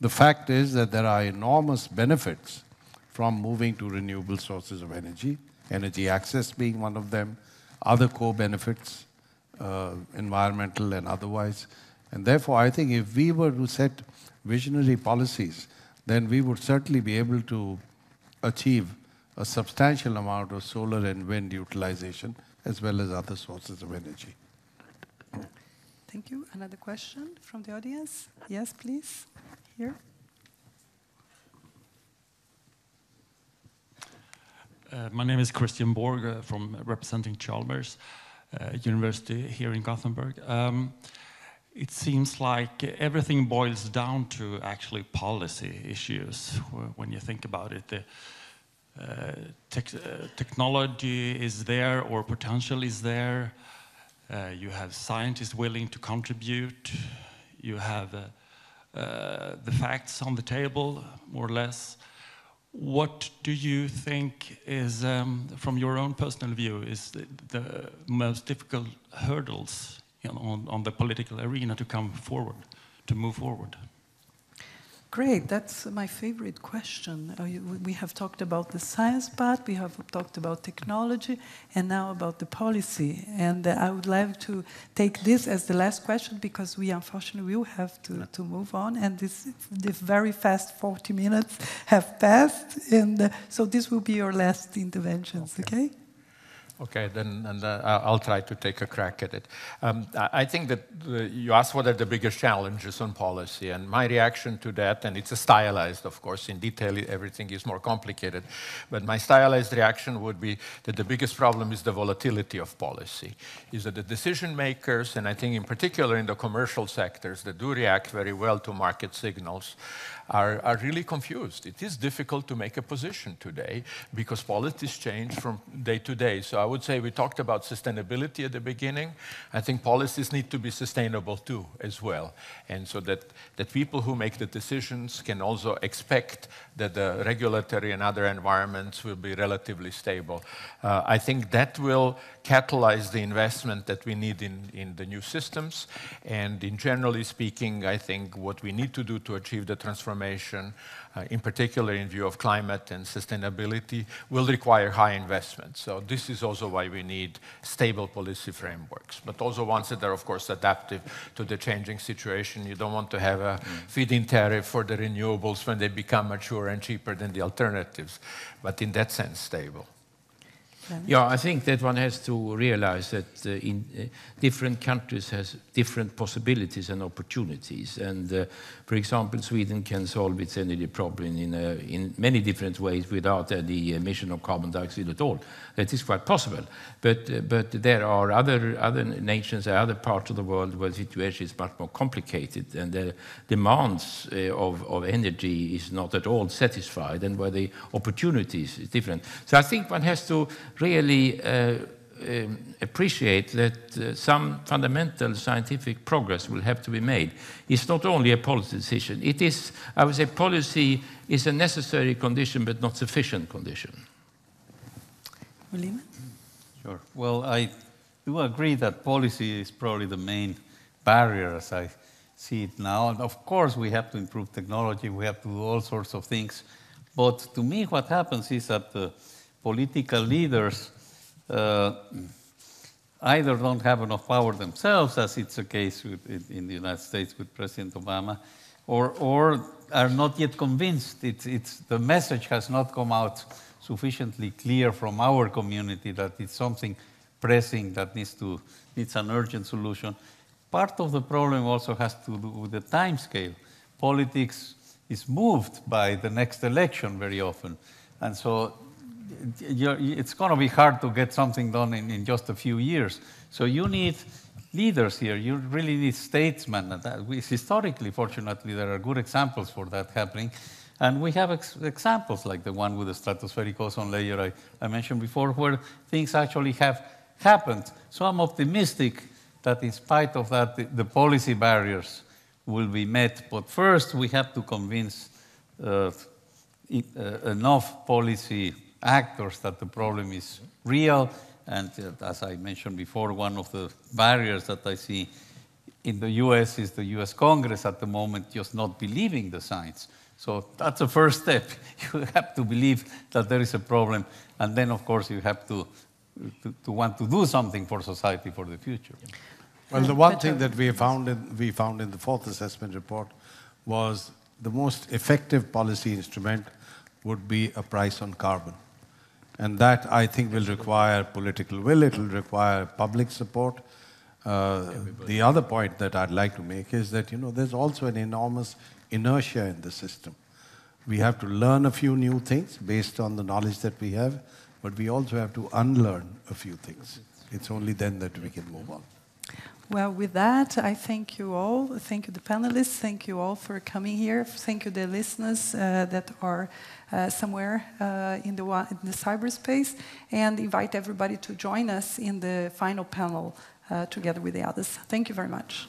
The fact is that there are enormous benefits from moving to renewable sources of energy, energy access being one of them, other co-benefits, environmental and otherwise. And therefore, I think if we were to set visionary policies, then we would certainly be able to achieve a substantial amount of solar and wind utilization, as well as other sources of energy. Thank you. Another question from the audience? Yes, please. Here. My name is Christian Borg from representing Chalmers University here in Gothenburg. It seems like everything boils down to actually policy issues when you think about it. technology is there or potential is there. You have scientists willing to contribute. You have the facts on the table, more or less. What do you think is, from your own personal view, is the most difficult hurdles on the political arena to come forward, to move forward? Great, that's my favorite question. We have talked about the science part, we have talked about technology, and now about the policy. And I would like to take this as the last question, because we unfortunately will have to move on, and this very fast 40 minutes have passed, and so this will be your last interventions, okay? Okay, then I'll try to take a crack at it. I think that you asked what are the biggest challenges on policy, and my reaction to that, and it's a stylized, of course, in detail everything is more complicated, but my stylized reaction would be that the biggest problem is the volatility of policy, is that the decision makers, and I think in particular in the commercial sectors that do react very well to market signals, are really confused. It is difficult to make a position today because policies change from day to day. So I would say we talked about sustainability at the beginning. I think policies need to be sustainable too, as well. And so that people who make the decisions can also expect that the regulatory and other environments will be relatively stable. I think that will catalyze the investment that we need in the new systems. And in generally speaking, I think what we need to do to achieve the transformation, in particular in view of climate and sustainability, will require high investment. So this is also why we need stable policy frameworks, but also ones that are, of course, adaptive to the changing situation. You don't want to have a feed-in tariff for the renewables when they become mature and cheaper than the alternatives, but in that sense, stable. Yeah, I think that one has to realize that different countries has different possibilities and opportunities. And for example, Sweden can solve its energy problem in many different ways without any emission of carbon dioxide at all. That is quite possible. But there are other nations, other parts of the world where the situation is much more complicated, and the demands of energy is not at all satisfied, and where the opportunities is different. So I think one has to really appreciate that some fundamental scientific progress will have to be made. It's not only a policy decision. It is, I would say, policy is a necessary condition, but not sufficient condition. William? Sure. Well, I do agree that policy is probably the main barrier as I see it now. And of course, we have to improve technology. We have to do all sorts of things. But to me, what happens is that the political leaders either don't have enough power themselves, as it's the case in the United States with President Obama, or are not yet convinced. The message has not come out sufficiently clear from our community that it's something pressing that needs an urgent solution. Part of the problem also has to do with the time scale. Politics is moved by the next election very often, and so it's going to be hard to get something done in just a few years. So you need leaders here. You really need statesmen. And historically, fortunately, there are good examples for that happening. And we have examples like the one with the stratospheric ozone layer I mentioned before, where things actually have happened. So I'm optimistic that in spite of that, the policy barriers will be met. But first, we have to convince enough policy actors that the problem is real. And as I mentioned before, one of the barriers that I see in the US is the US Congress at the moment just not believing the science. So that's the first step. You have to believe that there is a problem, and then, of course, you have to want to do something for society for the future. Well, the one thing that we found in the fourth assessment report was the most effective policy instrument would be a price on carbon. And that, I think, will require political will, it will require public support. The other point that I'd like to make is that, there's also an enormous inertia in the system. We have to learn a few new things based on the knowledge that we have, but we also have to unlearn a few things. It's only then that we can move on. Well, with that, I thank you all. Thank you, the panelists. Thank you all for coming here. Thank you, the listeners that are somewhere in the cyberspace. And invite everybody to join us in the final panel together with the others. Thank you very much.